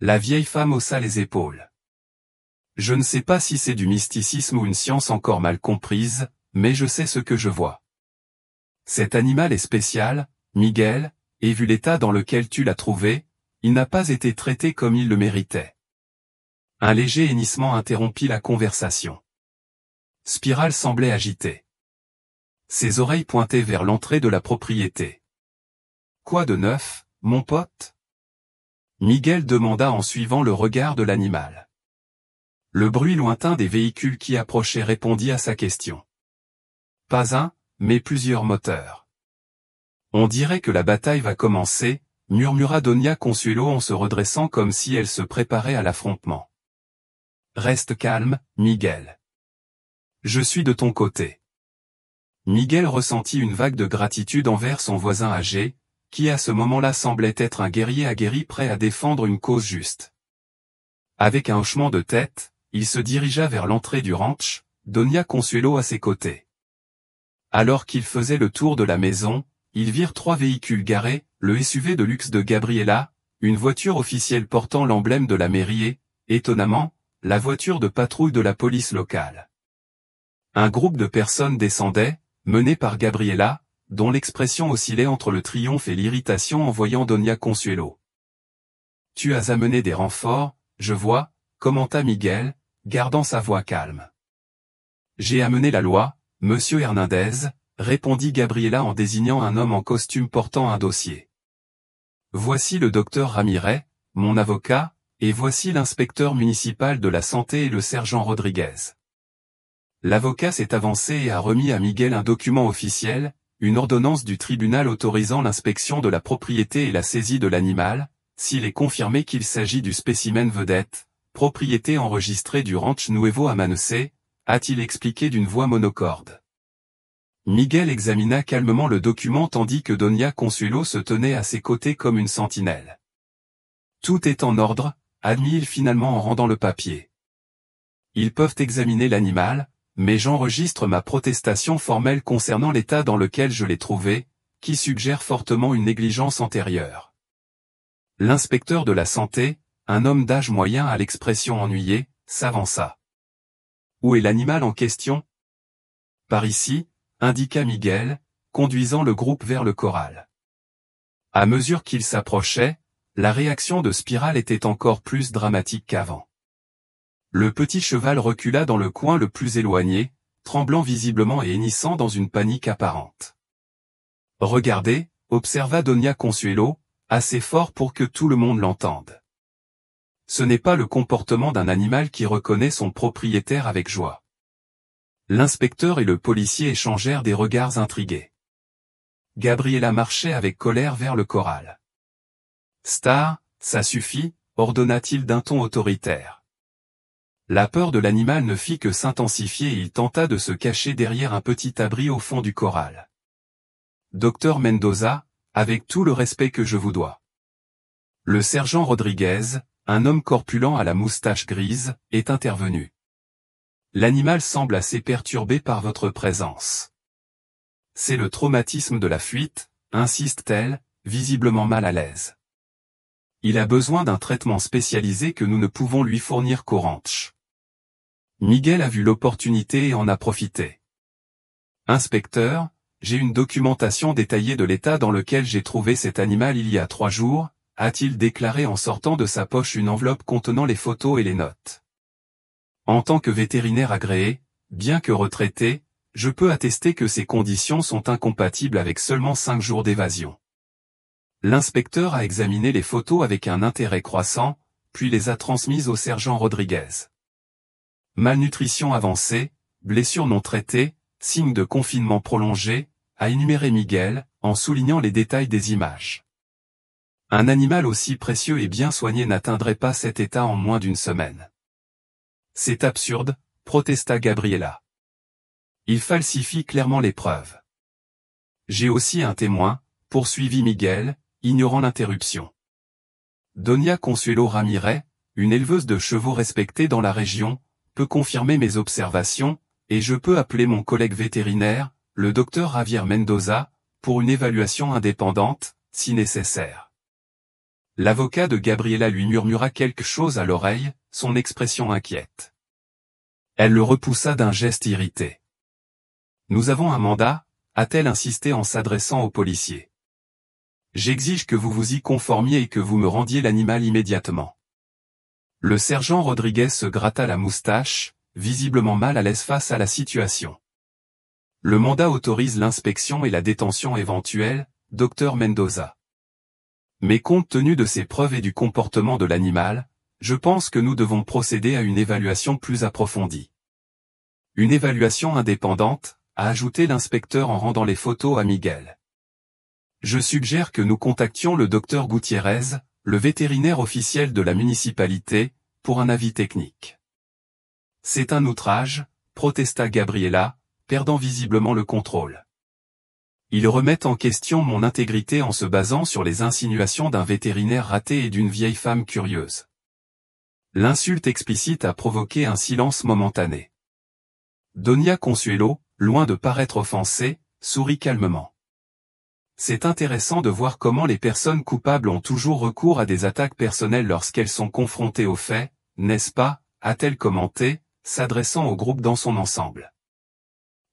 La vieille femme haussa les épaules. « Je ne sais pas si c'est du mysticisme ou une science encore mal comprise, mais je sais ce que je vois. Cet animal est spécial, Miguel, et vu l'état dans lequel tu l'as trouvé, il n'a pas été traité comme il le méritait. » Un léger hennissement interrompit la conversation. Spiral semblait agité. Ses oreilles pointaient vers l'entrée de la propriété. « Quoi de neuf, mon pote ?» Miguel demanda en suivant le regard de l'animal. Le bruit lointain des véhicules qui approchaient répondit à sa question. Pas un, mais plusieurs moteurs. On dirait que la bataille va commencer, murmura Donia Consuelo en se redressant comme si elle se préparait à l'affrontement. Reste calme, Miguel. Je suis de ton côté. Miguel ressentit une vague de gratitude envers son voisin âgé, qui à ce moment-là semblait être un guerrier aguerri prêt à défendre une cause juste. Avec un hochement de tête, il se dirigea vers l'entrée du ranch, Donia Consuelo à ses côtés. Alors qu'il faisait le tour de la maison, ils virent 3 véhicules garés, le SUV de luxe de Gabriela, une voiture officielle portant l'emblème de la mairie et, étonnamment, la voiture de patrouille de la police locale. Un groupe de personnes descendait, mené par Gabriela, dont l'expression oscillait entre le triomphe et l'irritation en voyant Donia Consuelo. « Tu as amené des renforts, je vois », commenta Miguel, gardant sa voix calme. « J'ai amené la loi, monsieur Hernandez », répondit Gabriela en désignant un homme en costume portant un dossier. « Voici le docteur Ramirez, mon avocat, et voici l'inspecteur municipal de la santé et le sergent Rodriguez. » L'avocat s'est avancé et a remis à Miguel un document officiel, une ordonnance du tribunal autorisant l'inspection de la propriété et la saisie de l'animal, s'il est confirmé qu'il s'agit du spécimen vedette, propriété enregistrée du Ranch Nuevo Amanece, a-t-il expliqué d'une voix monocorde. Miguel examina calmement le document tandis que Donia Consuelo se tenait à ses côtés comme une sentinelle. « Tout est en ordre », admit-il finalement en rendant le papier. « Ils peuvent examiner l'animal, mais j'enregistre ma protestation formelle concernant l'état dans lequel je l'ai trouvé, qui suggère fortement une négligence antérieure. » L'inspecteur de la santé, un homme d'âge moyen à l'expression ennuyée, s'avança. « Où est l'animal en question ? » « Par ici », indiqua Miguel, conduisant le groupe vers le corral. À mesure qu'il s'approchait, la réaction de Spiral était encore plus dramatique qu'avant. Le petit cheval recula dans le coin le plus éloigné, tremblant visiblement et hennissant dans une panique apparente. « Regardez », observa Donia Consuelo, assez fort pour que tout le monde l'entende. Ce n'est pas le comportement d'un animal qui reconnaît son propriétaire avec joie. L'inspecteur et le policier échangèrent des regards intrigués. Gabriela marchait avec colère vers le corral. « Star, ça suffit », ordonna-t-il d'un ton autoritaire. La peur de l'animal ne fit que s'intensifier et il tenta de se cacher derrière un petit abri au fond du corral. « Docteur Mendoza, avec tout le respect que je vous dois. » Le sergent Rodriguez, un homme corpulent à la moustache grise, est intervenu. « L'animal semble assez perturbé par votre présence. » « C'est le traumatisme de la fuite, » insiste-t-elle, visiblement mal à l'aise. « Il a besoin d'un traitement spécialisé que nous ne pouvons lui fournir qu'au ranch. » Miguel a vu l'opportunité et en a profité. « Inspecteur, j'ai une documentation détaillée de l'état dans lequel j'ai trouvé cet animal il y a 3 jours, » a-t-il déclaré en sortant de sa poche une enveloppe contenant les photos et les notes. « En tant que vétérinaire agréé, bien que retraité, je peux attester que ces conditions sont incompatibles avec seulement 5 jours d'évasion. » L'inspecteur a examiné les photos avec un intérêt croissant, puis les a transmises au sergent Rodriguez. Malnutrition avancée, blessures non traitées, signes de confinement prolongé, a énuméré Miguel, en soulignant les détails des images. Un animal aussi précieux et bien soigné n'atteindrait pas cet état en moins d'1 semaine. C'est absurde, protesta Gabriela. Il falsifie clairement les preuves. J'ai aussi un témoin, poursuivit Miguel, ignorant l'interruption. Donia Consuelo Ramirez, une éleveuse de chevaux respectée dans la région, peut confirmer mes observations, et je peux appeler mon collègue vétérinaire, le docteur Javier Mendoza, pour une évaluation indépendante, si nécessaire. L'avocat de Gabriela lui murmura quelque chose à l'oreille, son expression inquiète. Elle le repoussa d'un geste irrité. « Nous avons un mandat », a-t-elle insisté en s'adressant au policier. « J'exige que vous vous y conformiez et que vous me rendiez l'animal immédiatement. » Le sergent Rodriguez se gratta la moustache, visiblement mal à l'aise face à la situation. « Le mandat autorise l'inspection et la détention éventuelle, docteur Mendoza. Mais compte tenu de ces preuves et du comportement de l'animal, je pense que nous devons procéder à une évaluation plus approfondie. » Une évaluation indépendante, a ajouté l'inspecteur en rendant les photos à Miguel. « Je suggère que nous contactions le docteur Gutiérrez, le vétérinaire officiel de la municipalité, pour un avis technique. » « C'est un outrage, » protesta Gabriela, perdant visiblement le contrôle. « Ils remettent en question mon intégrité en se basant sur les insinuations d'un vétérinaire raté et d'une vieille femme curieuse. » L'insulte explicite a provoqué un silence momentané. Donia Consuelo, loin de paraître offensée, sourit calmement. C'est intéressant de voir comment les personnes coupables ont toujours recours à des attaques personnelles lorsqu'elles sont confrontées aux faits, n'est-ce pas, a-t-elle commenté, s'adressant au groupe dans son ensemble.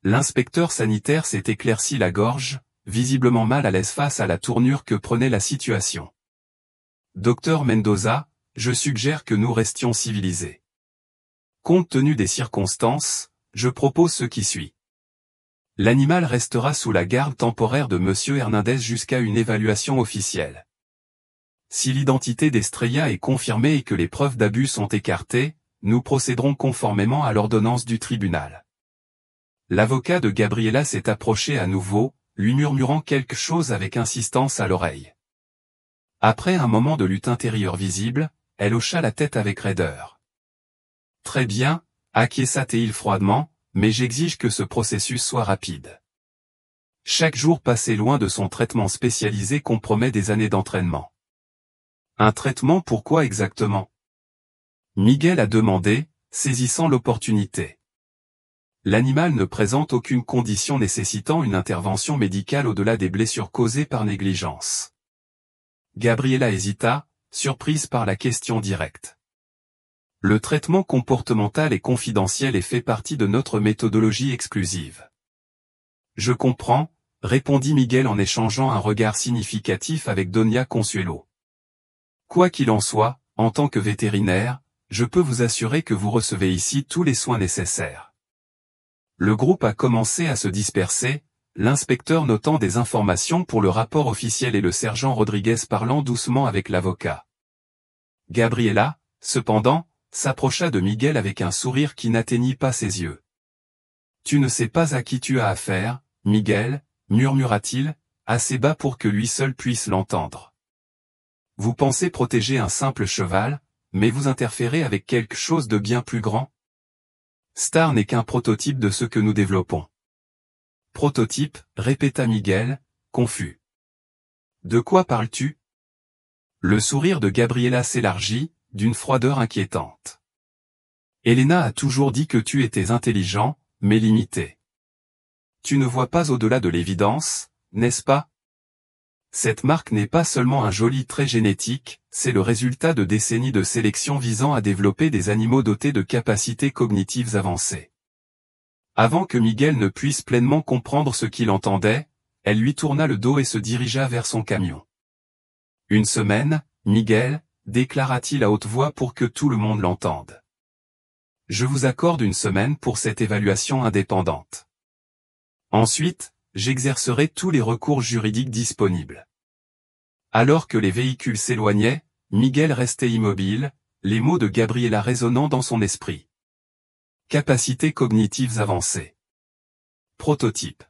L'inspecteur sanitaire s'est éclairci la gorge, visiblement mal à l'aise face à la tournure que prenait la situation. Docteur Mendoza, je suggère que nous restions civilisés. Compte tenu des circonstances, je propose ce qui suit. L'animal restera sous la garde temporaire de Monsieur Hernandez jusqu'à une évaluation officielle. Si l'identité d'Estrella est confirmée et que les preuves d'abus sont écartées, nous procéderons conformément à l'ordonnance du tribunal. L'avocat de Gabriela s'est approché à nouveau, lui murmurant quelque chose avec insistance à l'oreille. Après un moment de lutte intérieure visible, elle hocha la tête avec raideur. « Très bien, » acquiesça-t-il froidement, mais j'exige que ce processus soit rapide. Chaque jour passé loin de son traitement spécialisé compromet des années d'entraînement. Un traitement pourquoi exactement? Miguel a demandé, saisissant l'opportunité. L'animal ne présente aucune condition nécessitant une intervention médicale au-delà des blessures causées par négligence. Gabriela hésita, surprise par la question directe. Le traitement comportemental est confidentiel et fait partie de notre méthodologie exclusive. Je comprends, répondit Miguel en échangeant un regard significatif avec Donia Consuelo. Quoi qu'il en soit, en tant que vétérinaire, je peux vous assurer que vous recevez ici tous les soins nécessaires. Le groupe a commencé à se disperser, l'inspecteur notant des informations pour le rapport officiel et le sergent Rodriguez parlant doucement avec l'avocat. Gabriela, cependant, s'approcha de Miguel avec un sourire qui n'atteignit pas ses yeux. Tu ne sais pas à qui tu as affaire, Miguel, murmura-t-il, assez bas pour que lui seul puisse l'entendre. Vous pensez protéger un simple cheval, mais vous interférez avec quelque chose de bien plus grand? Star n'est qu'un prototype de ce que nous développons. Prototype, répéta Miguel, confus. De quoi parles-tu? Le sourire de Gabriela s'élargit, d'une froideur inquiétante. Elena a toujours dit que tu étais intelligent, mais limité. Tu ne vois pas au-delà de l'évidence, n'est-ce pas? Cette marque n'est pas seulement un joli trait génétique, c'est le résultat de décennies de sélection visant à développer des animaux dotés de capacités cognitives avancées. Avant que Miguel ne puisse pleinement comprendre ce qu'il entendait, elle lui tourna le dos et se dirigea vers son camion. Une semaine, Miguel, déclara-t-il à haute voix pour que tout le monde l'entende. Je vous accorde une semaine pour cette évaluation indépendante. Ensuite, j'exercerai tous les recours juridiques disponibles. Alors que les véhicules s'éloignaient, Miguel restait immobile, les mots de Gabriela résonnant dans son esprit. Capacités cognitives avancées. Prototype.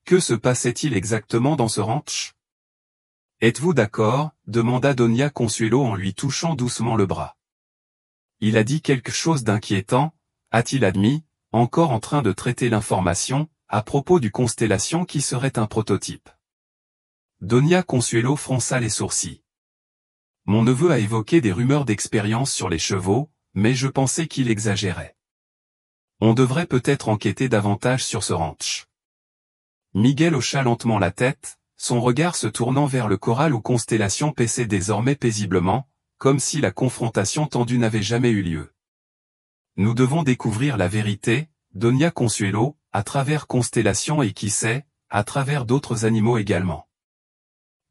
Que se passait-il exactement dans ce ranch? Êtes-vous d'accord? Demanda Donia Consuelo en lui touchant doucement le bras. Il a dit quelque chose d'inquiétant, a-t-il admis, encore en train de traiter l'information, à propos du Constellation qui serait un prototype. Donia Consuelo fronça les sourcils. Mon neveu a évoqué des rumeurs d'expérience sur les chevaux, mais je pensais qu'il exagérait. On devrait peut-être enquêter davantage sur ce ranch. Miguel hocha lentement la tête, son regard se tournant vers le corral où Constellation paissait désormais paisiblement, comme si la confrontation tendue n'avait jamais eu lieu. Nous devons découvrir la vérité, Donia Consuelo, à travers Constellation et qui sait, à travers d'autres animaux également.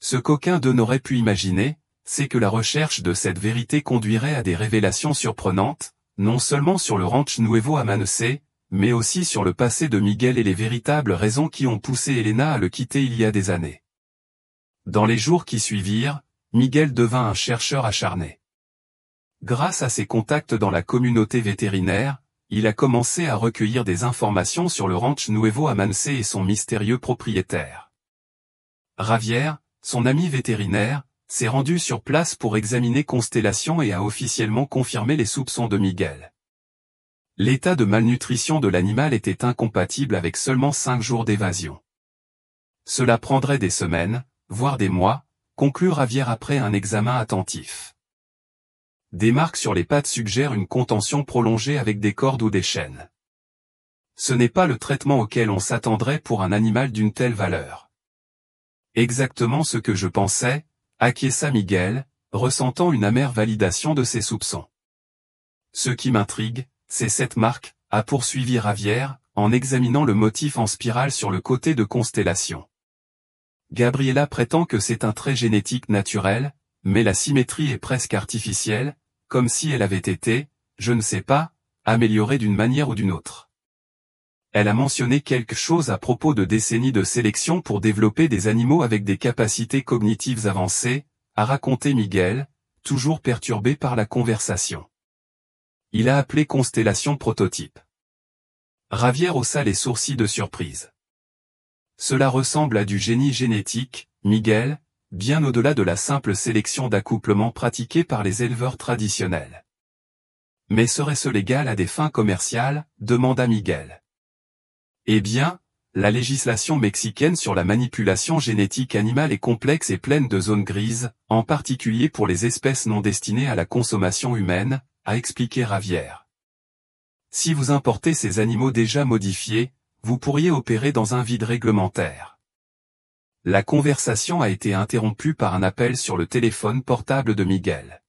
Ce qu'aucun d'eux n'aurait pu imaginer, c'est que la recherche de cette vérité conduirait à des révélations surprenantes, non seulement sur le ranch Nuevo Amanece, mais aussi sur le passé de Miguel et les véritables raisons qui ont poussé Elena à le quitter il y a des années. Dans les jours qui suivirent, Miguel devint un chercheur acharné. Grâce à ses contacts dans la communauté vétérinaire, il a commencé à recueillir des informations sur le ranch Nuevo Amanece et son mystérieux propriétaire. Javier, son ami vétérinaire, s'est rendu sur place pour examiner Constellation et a officiellement confirmé les soupçons de Miguel. L'état de malnutrition de l'animal était incompatible avec seulement 5 jours d'évasion. Cela prendrait des semaines, voire des mois, conclut Javier après un examen attentif. Des marques sur les pattes suggèrent une contention prolongée avec des cordes ou des chaînes. Ce n'est pas le traitement auquel on s'attendrait pour un animal d'une telle valeur. Exactement ce que je pensais, acquiesça Miguel, ressentant une amère validation de ses soupçons. Ce qui m'intrigue, c'est cette marque, a poursuivi Javier, en examinant le motif en spirale sur le côté de Constellation. Gabriela prétend que c'est un trait génétique naturel, mais la symétrie est presque artificielle, comme si elle avait été, je ne sais pas, améliorée d'une manière ou d'une autre. Elle a mentionné quelque chose à propos de décennies de sélection pour développer des animaux avec des capacités cognitives avancées, a raconté Miguel, toujours perturbé par la conversation. Il a appelé Constellation prototype. Javier haussa les sourcils de surprise. Cela ressemble à du génie génétique, Miguel, bien au-delà de la simple sélection d'accouplement pratiquée par les éleveurs traditionnels. Mais serait-ce légal à des fins commerciales? Demanda Miguel. Eh bien, la législation mexicaine sur la manipulation génétique animale est complexe et pleine de zones grises, en particulier pour les espèces non destinées à la consommation humaine, a expliqué Javier. Si vous importez ces animaux déjà modifiés, vous pourriez opérer dans un vide réglementaire. La conversation a été interrompue par un appel sur le téléphone portable de Miguel.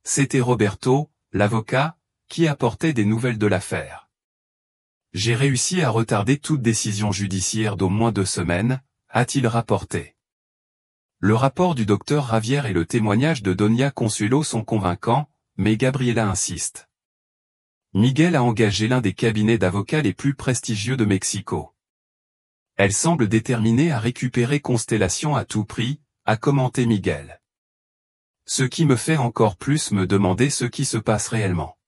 C'était Roberto, l'avocat, qui apportait des nouvelles de l'affaire. J'ai réussi à retarder toute décision judiciaire d'au moins 2 semaines, a-t-il rapporté. Le rapport du docteur Javier et le témoignage de Donia Consuelo sont convaincants, mais Gabriela insiste. Miguel a engagé l'un des cabinets d'avocats les plus prestigieux de Mexico. Elle semble déterminée à récupérer Constellation à tout prix, a commenté Miguel. Ce qui me fait encore plus me demander ce qui se passe réellement.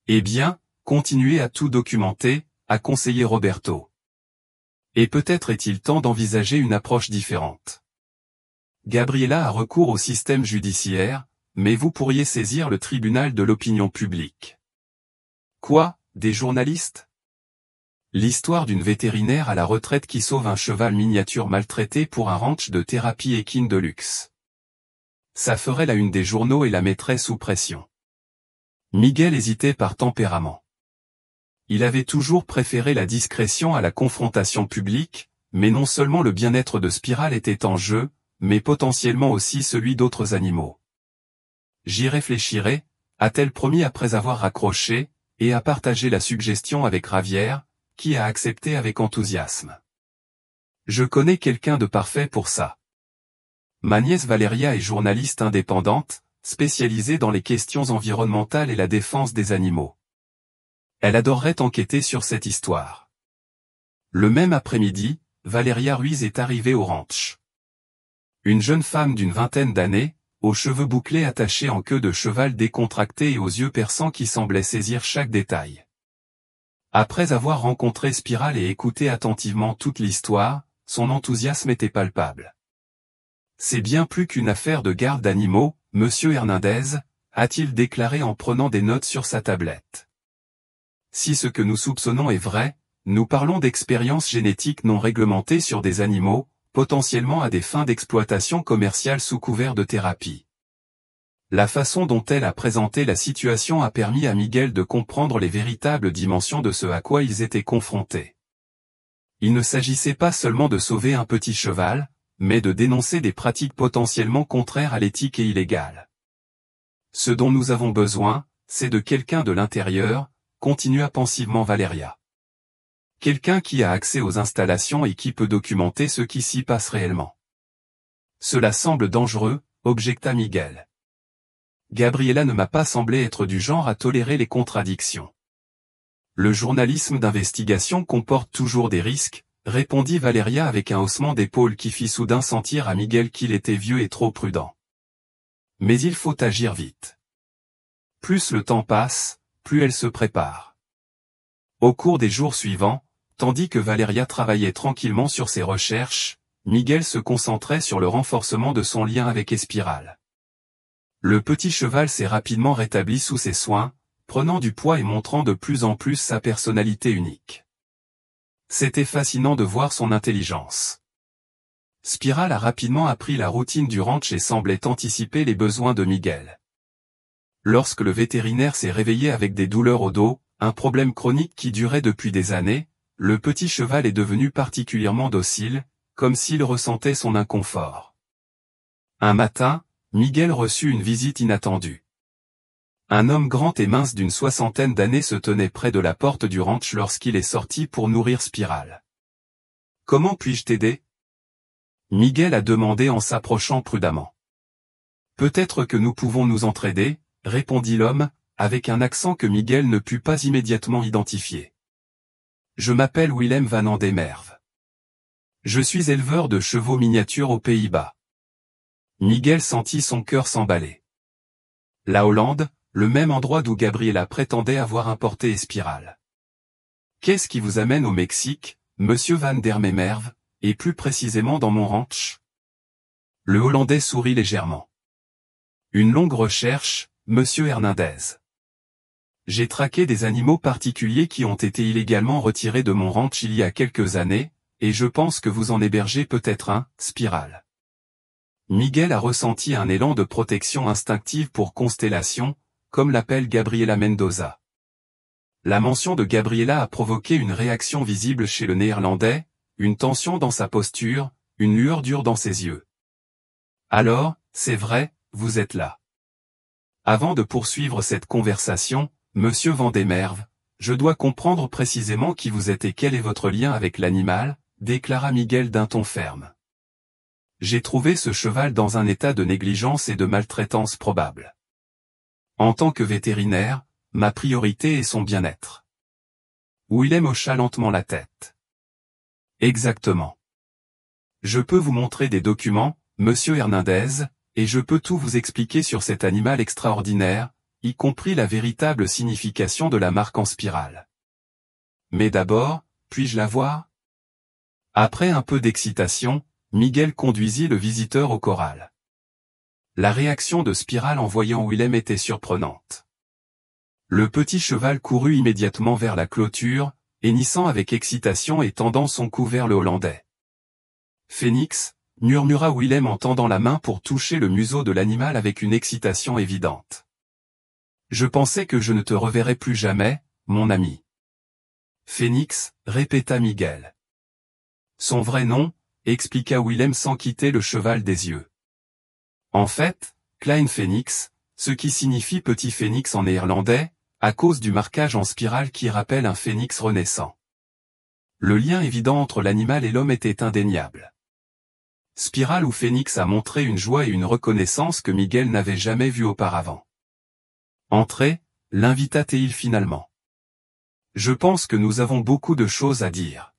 Eh bien, continuez à tout documenter, a conseillé Roberto. Et peut-être est-il temps d'envisager une approche différente. Gabriela a recours au système judiciaire, mais vous pourriez saisir le tribunal de l'opinion publique. Quoi, des journalistes? L'histoire d'une vétérinaire à la retraite qui sauve un cheval miniature maltraité pour un ranch de thérapie équine de luxe. Ça ferait la une des journaux et la mettrait sous pression. Miguel hésitait par tempérament. Il avait toujours préféré la discrétion à la confrontation publique, mais non seulement le bien-être de Spiral était en jeu, mais potentiellement aussi celui d'autres animaux. J'y réfléchirai, a-t-elle promis après avoir raccroché, et a partagé la suggestion avec Ravière, qui a accepté avec enthousiasme. Je connais quelqu'un de parfait pour ça. Ma nièce Valéria est journaliste indépendante, spécialisée dans les questions environnementales et la défense des animaux. Elle adorerait enquêter sur cette histoire. Le même après-midi, Valéria Ruiz est arrivée au ranch. Une jeune femme d'une vingtaine d'années, aux cheveux bouclés attachés en queue de cheval décontractée et aux yeux perçants qui semblaient saisir chaque détail. Après avoir rencontré Spiral et écouté attentivement toute l'histoire, son enthousiasme était palpable. C'est bien plus qu'une affaire de garde d'animaux, monsieur Hernandez, a-t-il déclaré en prenant des notes sur sa tablette. Si ce que nous soupçonnons est vrai, nous parlons d'expériences génétiques non réglementées sur des animaux, potentiellement à des fins d'exploitation commerciale sous couvert de thérapie. La façon dont elle a présenté la situation a permis à Miguel de comprendre les véritables dimensions de ce à quoi ils étaient confrontés. Il ne s'agissait pas seulement de sauver un petit cheval, mais de dénoncer des pratiques potentiellement contraires à l'éthique et illégales. Ce dont nous avons besoin, c'est de quelqu'un de l'intérieur, continua pensivement Valéria. Quelqu'un qui a accès aux installations et qui peut documenter ce qui s'y passe réellement. Cela semble dangereux, objecta Miguel. Gabriela ne m'a pas semblé être du genre à tolérer les contradictions. Le journalisme d'investigation comporte toujours des risques, répondit Valéria avec un haussement d'épaules qui fit soudain sentir à Miguel qu'il était vieux et trop prudent. Mais il faut agir vite. Plus le temps passe, plus elle se prépare. Au cours des jours suivants, tandis que Valéria travaillait tranquillement sur ses recherches, Miguel se concentrait sur le renforcement de son lien avec Espiral. Le petit cheval s'est rapidement rétabli sous ses soins, prenant du poids et montrant de plus en plus sa personnalité unique. C'était fascinant de voir son intelligence. Spiral a rapidement appris la routine du ranch et semblait anticiper les besoins de Miguel. Lorsque le vétérinaire s'est réveillé avec des douleurs au dos, un problème chronique qui durait depuis des années, le petit cheval est devenu particulièrement docile, comme s'il ressentait son inconfort. Un matin, Miguel reçut une visite inattendue. Un homme grand et mince d'une soixantaine d'années se tenait près de la porte du ranch lorsqu'il est sorti pour nourrir Spiral. « Comment puis-je t'aider » Miguel a demandé en s'approchant prudemment. « Peut-être que nous pouvons nous entraider, » répondit l'homme, avec un accent que Miguel ne put pas immédiatement identifier. « Je m'appelle Willem van Andemerve. Je suis éleveur de chevaux miniatures aux Pays-Bas. » Miguel sentit son cœur s'emballer. La Hollande, le même endroit d'où Gabriela prétendait avoir importé Espiral. « Qu'est-ce qui vous amène au Mexique, monsieur Van der Merwe, et plus précisément dans mon ranch ?» Le Hollandais sourit légèrement. « Une longue recherche, monsieur Hernandez. J'ai traqué des animaux particuliers qui ont été illégalement retirés de mon ranch il y a quelques années, et je pense que vous en hébergez peut-être un, Spiral. » Miguel a ressenti un élan de protection instinctive pour Constellation, comme l'appelle Gabriela Mendoza. La mention de Gabriela a provoqué une réaction visible chez le Néerlandais, une tension dans sa posture, une lueur dure dans ses yeux. « Alors, c'est vrai, vous êtes là. » Avant de poursuivre cette conversation, monsieur Van der Merwe, je dois comprendre précisément qui vous êtes et quel est votre lien avec l'animal, déclara Miguel d'un ton ferme. J'ai trouvé ce cheval dans un état de négligence et de maltraitance probable. En tant que vétérinaire, ma priorité est son bien-être. Willem hocha lentement la tête. Exactement. Je peux vous montrer des documents, monsieur Hernandez, et je peux tout vous expliquer sur cet animal extraordinaire, y compris la véritable signification de la marque en spirale. Mais d'abord, puis-je la voir? Après un peu d'excitation, Miguel conduisit le visiteur au corral. La réaction de Spiral en voyant Willem était surprenante. Le petit cheval courut immédiatement vers la clôture, hennissant avec excitation et tendant son cou vers le Hollandais. « Phénix » murmura Willem en tendant la main pour toucher le museau de l'animal avec une excitation évidente. « Je pensais que je ne te reverrais plus jamais, mon ami. »« Phénix » répéta Miguel. Son vrai nom, expliqua Willem sans quitter le cheval des yeux. En fait, Klein Phoenix, ce qui signifie petit phénix en néerlandais, à cause du marquage en spirale qui rappelle un phénix renaissant. Le lien évident entre l'animal et l'homme était indéniable. Spiral ou Phénix a montré une joie et une reconnaissance que Miguel n'avait jamais vues auparavant. « Entrez » l'invita-t-il finalement. « Je pense que nous avons beaucoup de choses à dire. »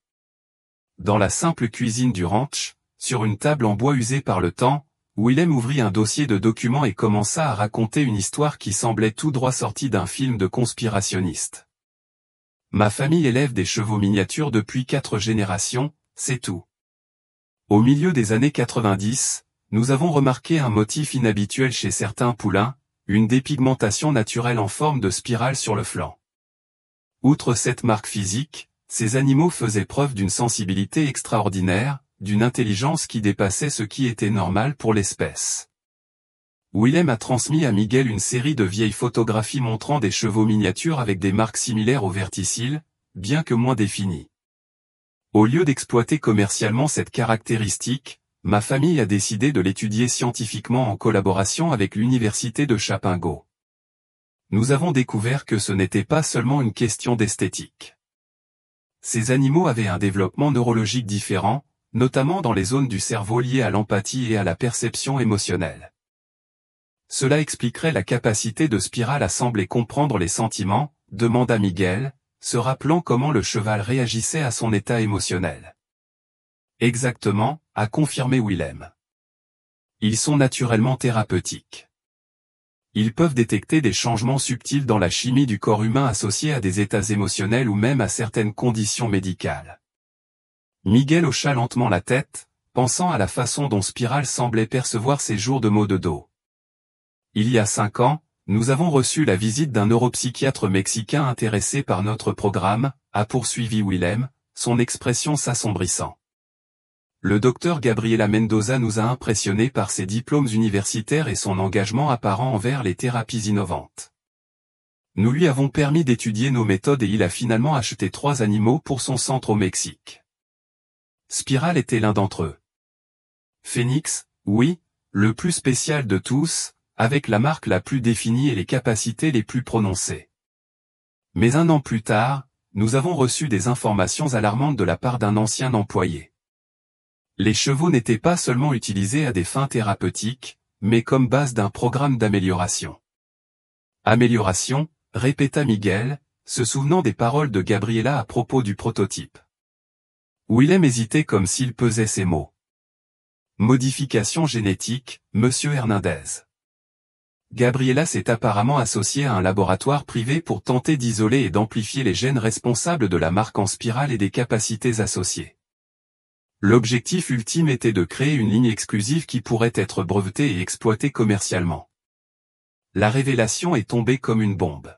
Dans la simple cuisine du ranch, sur une table en bois usée par le temps, Willem ouvrit un dossier de documents et commença à raconter une histoire qui semblait tout droit sortie d'un film de conspirationniste. « Ma famille élève des chevaux miniatures depuis 4 générations, c'est tout. Au milieu des années 90, nous avons remarqué un motif inhabituel chez certains poulains, une dépigmentation naturelle en forme de spirale sur le flanc. Outre cette marque physique, ces animaux faisaient preuve d'une sensibilité extraordinaire, d'une intelligence qui dépassait ce qui était normal pour l'espèce. » Willem a transmis à Miguel une série de vieilles photographies montrant des chevaux miniatures avec des marques similaires aux verticilles, bien que moins définies. Au lieu d'exploiter commercialement cette caractéristique, ma famille a décidé de l'étudier scientifiquement en collaboration avec l'université de Chapingo. Nous avons découvert que ce n'était pas seulement une question d'esthétique. Ces animaux avaient un développement neurologique différent, notamment dans les zones du cerveau liées à l'empathie et à la perception émotionnelle. Cela expliquerait la capacité de Spiral à sembler comprendre les sentiments, demanda Miguel, se rappelant comment le cheval réagissait à son état émotionnel. Exactement, a confirmé Willem. Ils sont naturellement thérapeutiques. Ils peuvent détecter des changements subtils dans la chimie du corps humain associés à des états émotionnels ou même à certaines conditions médicales. Miguel hocha lentement la tête, pensant à la façon dont Spiral semblait percevoir ses jours de maux de dos. Il y a 5 ans, nous avons reçu la visite d'un neuropsychiatre mexicain intéressé par notre programme, a poursuivi Willem, son expression s'assombrissant. Le docteur Gabriela Mendoza nous a impressionnés par ses diplômes universitaires et son engagement apparent envers les thérapies innovantes. Nous lui avons permis d'étudier nos méthodes et il a finalement acheté 3 animaux pour son centre au Mexique. Spiral était l'un d'entre eux. Phénix, oui, le plus spécial de tous, avec la marque la plus définie et les capacités les plus prononcées. Mais 1 an plus tard, nous avons reçu des informations alarmantes de la part d'un ancien employé. Les chevaux n'étaient pas seulement utilisés à des fins thérapeutiques, mais comme base d'un programme d'amélioration. Amélioration, répéta Miguel, se souvenant des paroles de Gabriela à propos du prototype. Willem hésitait comme s'il pesait ses mots. Modification génétique, monsieur Hernandez. Gabriela s'est apparemment associée à un laboratoire privé pour tenter d'isoler et d'amplifier les gènes responsables de la marque en spirale et des capacités associées. L'objectif ultime était de créer une ligne exclusive qui pourrait être brevetée et exploitée commercialement. La révélation est tombée comme une bombe.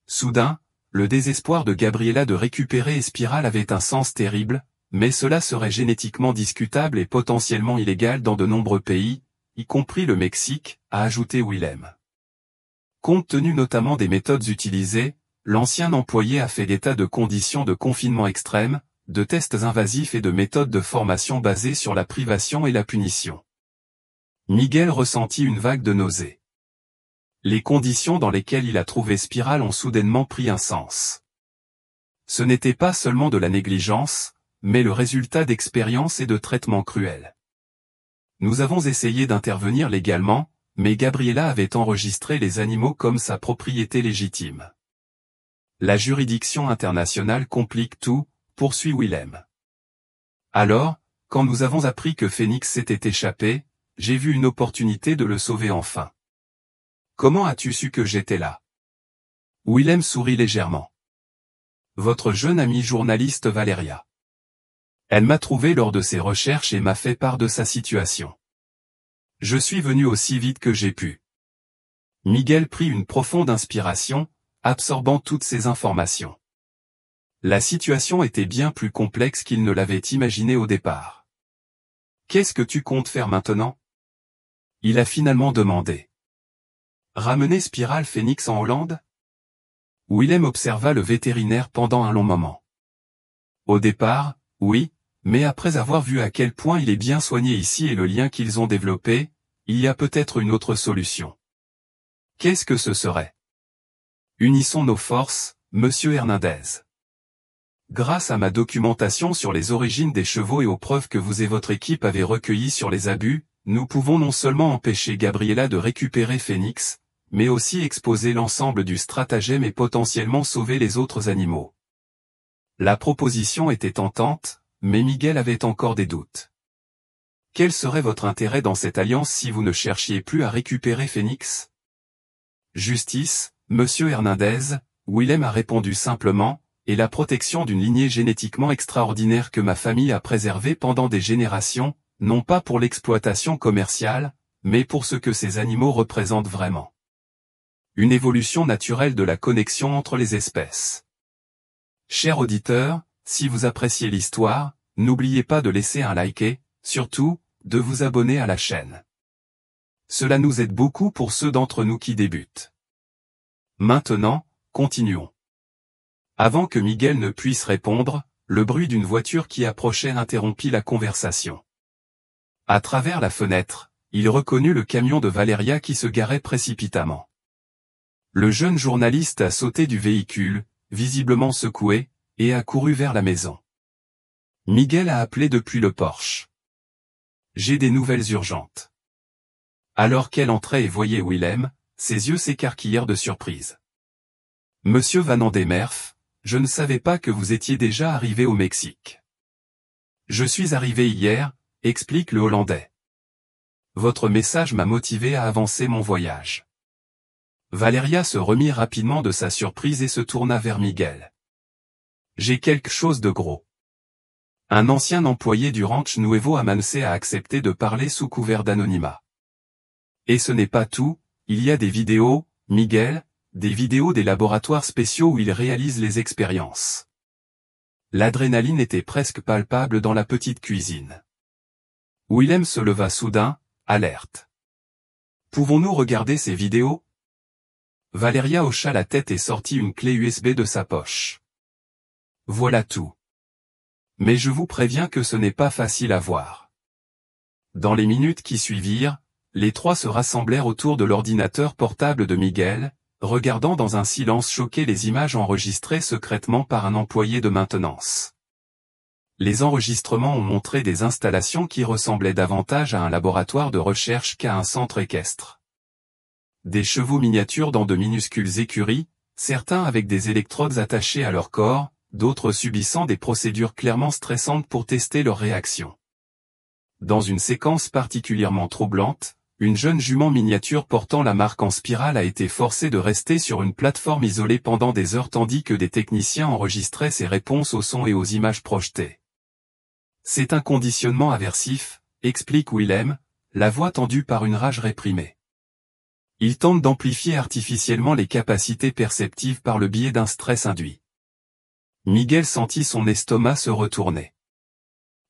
Soudain, le désespoir de Gabriela de récupérer Spiral avait un sens terrible, mais cela serait génétiquement discutable et potentiellement illégal dans de nombreux pays, y compris le Mexique, a ajouté Willem. Compte tenu notamment des méthodes utilisées, l'ancien employé a fait état de conditions de confinement extrêmes, de tests invasifs et de méthodes de formation basées sur la privation et la punition. Miguel ressentit une vague de nausée. Les conditions dans lesquelles il a trouvé Spiral ont soudainement pris un sens. Ce n'était pas seulement de la négligence, mais le résultat d'expériences et de traitements cruels. Nous avons essayé d'intervenir légalement, mais Gabriela avait enregistré les animaux comme sa propriété légitime. La juridiction internationale complique tout, poursuit Willem. Alors, quand nous avons appris que Phénix s'était échappé, j'ai vu une opportunité de le sauver enfin. Comment as-tu su que j'étais là? Willem sourit légèrement. Votre jeune amie journaliste Valeria. Elle m'a trouvé lors de ses recherches et m'a fait part de sa situation. Je suis venu aussi vite que j'ai pu. Miguel prit une profonde inspiration, absorbant toutes ces informations. La situation était bien plus complexe qu'il ne l'avait imaginé au départ. Qu'est-ce que tu comptes faire maintenant? Il a finalement demandé. Ramener Spiral Phoenix en Hollande? Willem observa le vétérinaire pendant un long moment. Au départ, oui, mais après avoir vu à quel point il est bien soigné ici et le lien qu'ils ont développé, il y a peut-être une autre solution. Qu'est-ce que ce serait? Unissons nos forces, Monsieur Hernandez. Grâce à ma documentation sur les origines des chevaux et aux preuves que vous et votre équipe avez recueillies sur les abus, nous pouvons non seulement empêcher Gabriela de récupérer Phoenix, mais aussi exposer l'ensemble du stratagème et potentiellement sauver les autres animaux. La proposition était tentante, mais Miguel avait encore des doutes. Quel serait votre intérêt dans cette alliance si vous ne cherchiez plus à récupérer Phoenix? Justice, Monsieur Hernandez, Willem a répondu simplement, et la protection d'une lignée génétiquement extraordinaire que ma famille a préservée pendant des générations, non pas pour l'exploitation commerciale, mais pour ce que ces animaux représentent vraiment. Une évolution naturelle de la connexion entre les espèces. Chers auditeurs, si vous appréciez l'histoire, n'oubliez pas de laisser un like et, surtout, de vous abonner à la chaîne. Cela nous aide beaucoup pour ceux d'entre nous qui débutent. Maintenant, continuons. Avant que Miguel ne puisse répondre, le bruit d'une voiture qui approchait interrompit la conversation. À travers la fenêtre, il reconnut le camion de Valeria qui se garait précipitamment. Le jeune journaliste a sauté du véhicule, visiblement secoué, et a couru vers la maison. Miguel a appelé depuis le porche. J'ai des nouvelles urgentes. Alors qu'elle entrait et voyait Willem, ses yeux s'écarquillèrent de surprise. Monsieur Van Andermerff, je ne savais pas que vous étiez déjà arrivé au Mexique. Je suis arrivé hier, explique le Hollandais. Votre message m'a motivé à avancer mon voyage. Valeria se remit rapidement de sa surprise et se tourna vers Miguel. J'ai quelque chose de gros. Un ancien employé du Ranch Nuevo Amance a accepté de parler sous couvert d'anonymat. Et ce n'est pas tout, il y a des vidéos, Miguel, des vidéos des laboratoires spéciaux où il réalise les expériences. L'adrénaline était presque palpable dans la petite cuisine. Willem se leva soudain, alerte. Pouvons-nous regarder ces vidéos? Valeria hocha la tête et sortit une clé USB de sa poche. Voilà tout. Mais je vous préviens que ce n'est pas facile à voir. Dans les minutes qui suivirent, les trois se rassemblèrent autour de l'ordinateur portable de Miguel, regardant dans un silence choqué les images enregistrées secrètement par un employé de maintenance. Les enregistrements ont montré des installations qui ressemblaient davantage à un laboratoire de recherche qu'à un centre équestre. Des chevaux miniatures dans de minuscules écuries, certains avec des électrodes attachées à leur corps, d'autres subissant des procédures clairement stressantes pour tester leurs réactions. Dans une séquence particulièrement troublante, une jeune jument miniature portant la marque en spirale a été forcée de rester sur une plateforme isolée pendant des heures tandis que des techniciens enregistraient ses réponses aux sons et aux images projetées. C'est un conditionnement aversif, explique Willem, la voix tendue par une rage réprimée. Il tente d'amplifier artificiellement les capacités perceptives par le biais d'un stress induit. Miguel sentit son estomac se retourner.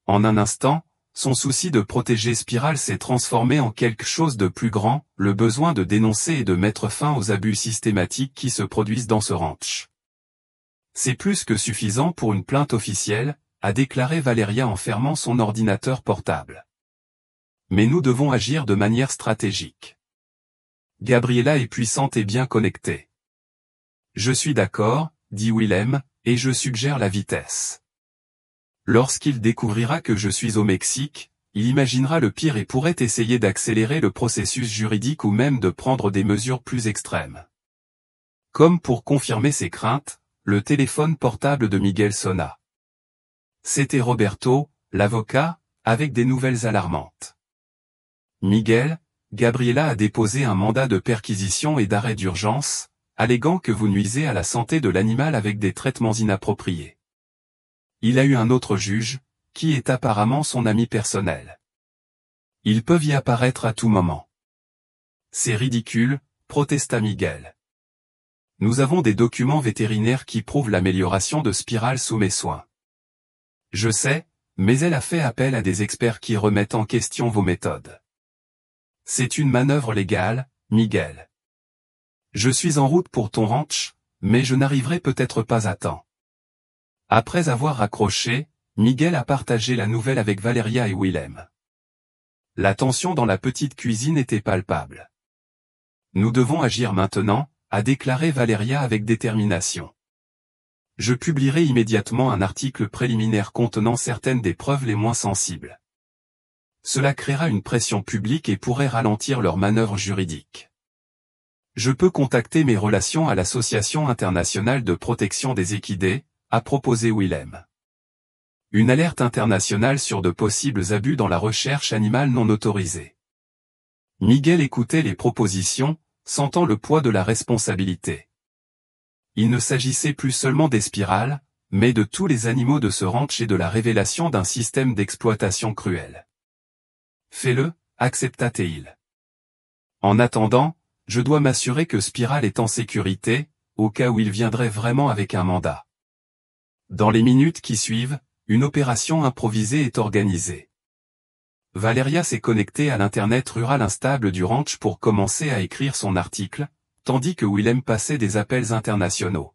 En un instant, son souci de protéger Spiral s'est transformé en quelque chose de plus grand, le besoin de dénoncer et de mettre fin aux abus systématiques qui se produisent dans ce ranch. C'est plus que suffisant pour une plainte officielle, a déclaré Valeria en fermant son ordinateur portable. Mais nous devons agir de manière stratégique. Gabriela est puissante et bien connectée. Je suis d'accord, dit Willem, et je suggère la vitesse. Lorsqu'il découvrira que je suis au Mexique, il imaginera le pire et pourrait essayer d'accélérer le processus juridique ou même de prendre des mesures plus extrêmes. Comme pour confirmer ses craintes, le téléphone portable de Miguel sonna. C'était Roberto, l'avocat, avec des nouvelles alarmantes. Miguel, Gabriela a déposé un mandat de perquisition et d'arrêt d'urgence, alléguant que vous nuisez à la santé de l'animal avec des traitements inappropriés. Il a eu un autre juge, qui est apparemment son ami personnel. Ils peuvent y apparaître à tout moment. C'est ridicule, protesta Miguel. Nous avons des documents vétérinaires qui prouvent l'amélioration de Spiral sous mes soins. Je sais, mais elle a fait appel à des experts qui remettent en question vos méthodes. C'est une manœuvre légale, Miguel. Je suis en route pour ton ranch, mais je n'arriverai peut-être pas à temps. Après avoir raccroché, Miguel a partagé la nouvelle avec Valeria et Willem. La tension dans la petite cuisine était palpable. Nous devons agir maintenant, a déclaré Valeria avec détermination. Je publierai immédiatement un article préliminaire contenant certaines des preuves les moins sensibles. Cela créera une pression publique et pourrait ralentir leurs manœuvres juridiques. Je peux contacter mes relations à l'Association internationale de protection des équidés, a proposé Willem. Une alerte internationale sur de possibles abus dans la recherche animale non autorisée. Miguel écoutait les propositions, sentant le poids de la responsabilité. Il ne s'agissait plus seulement des spirales, mais de tous les animaux de ce ranch et de la révélation d'un système d'exploitation cruel. Fais-le, accepta-t-il. En attendant, je dois m'assurer que Spiral est en sécurité, au cas où il viendrait vraiment avec un mandat. Dans les minutes qui suivent, une opération improvisée est organisée. Valeria s'est connectée à l'internet rural instable du ranch pour commencer à écrire son article, tandis que Willem passait des appels internationaux.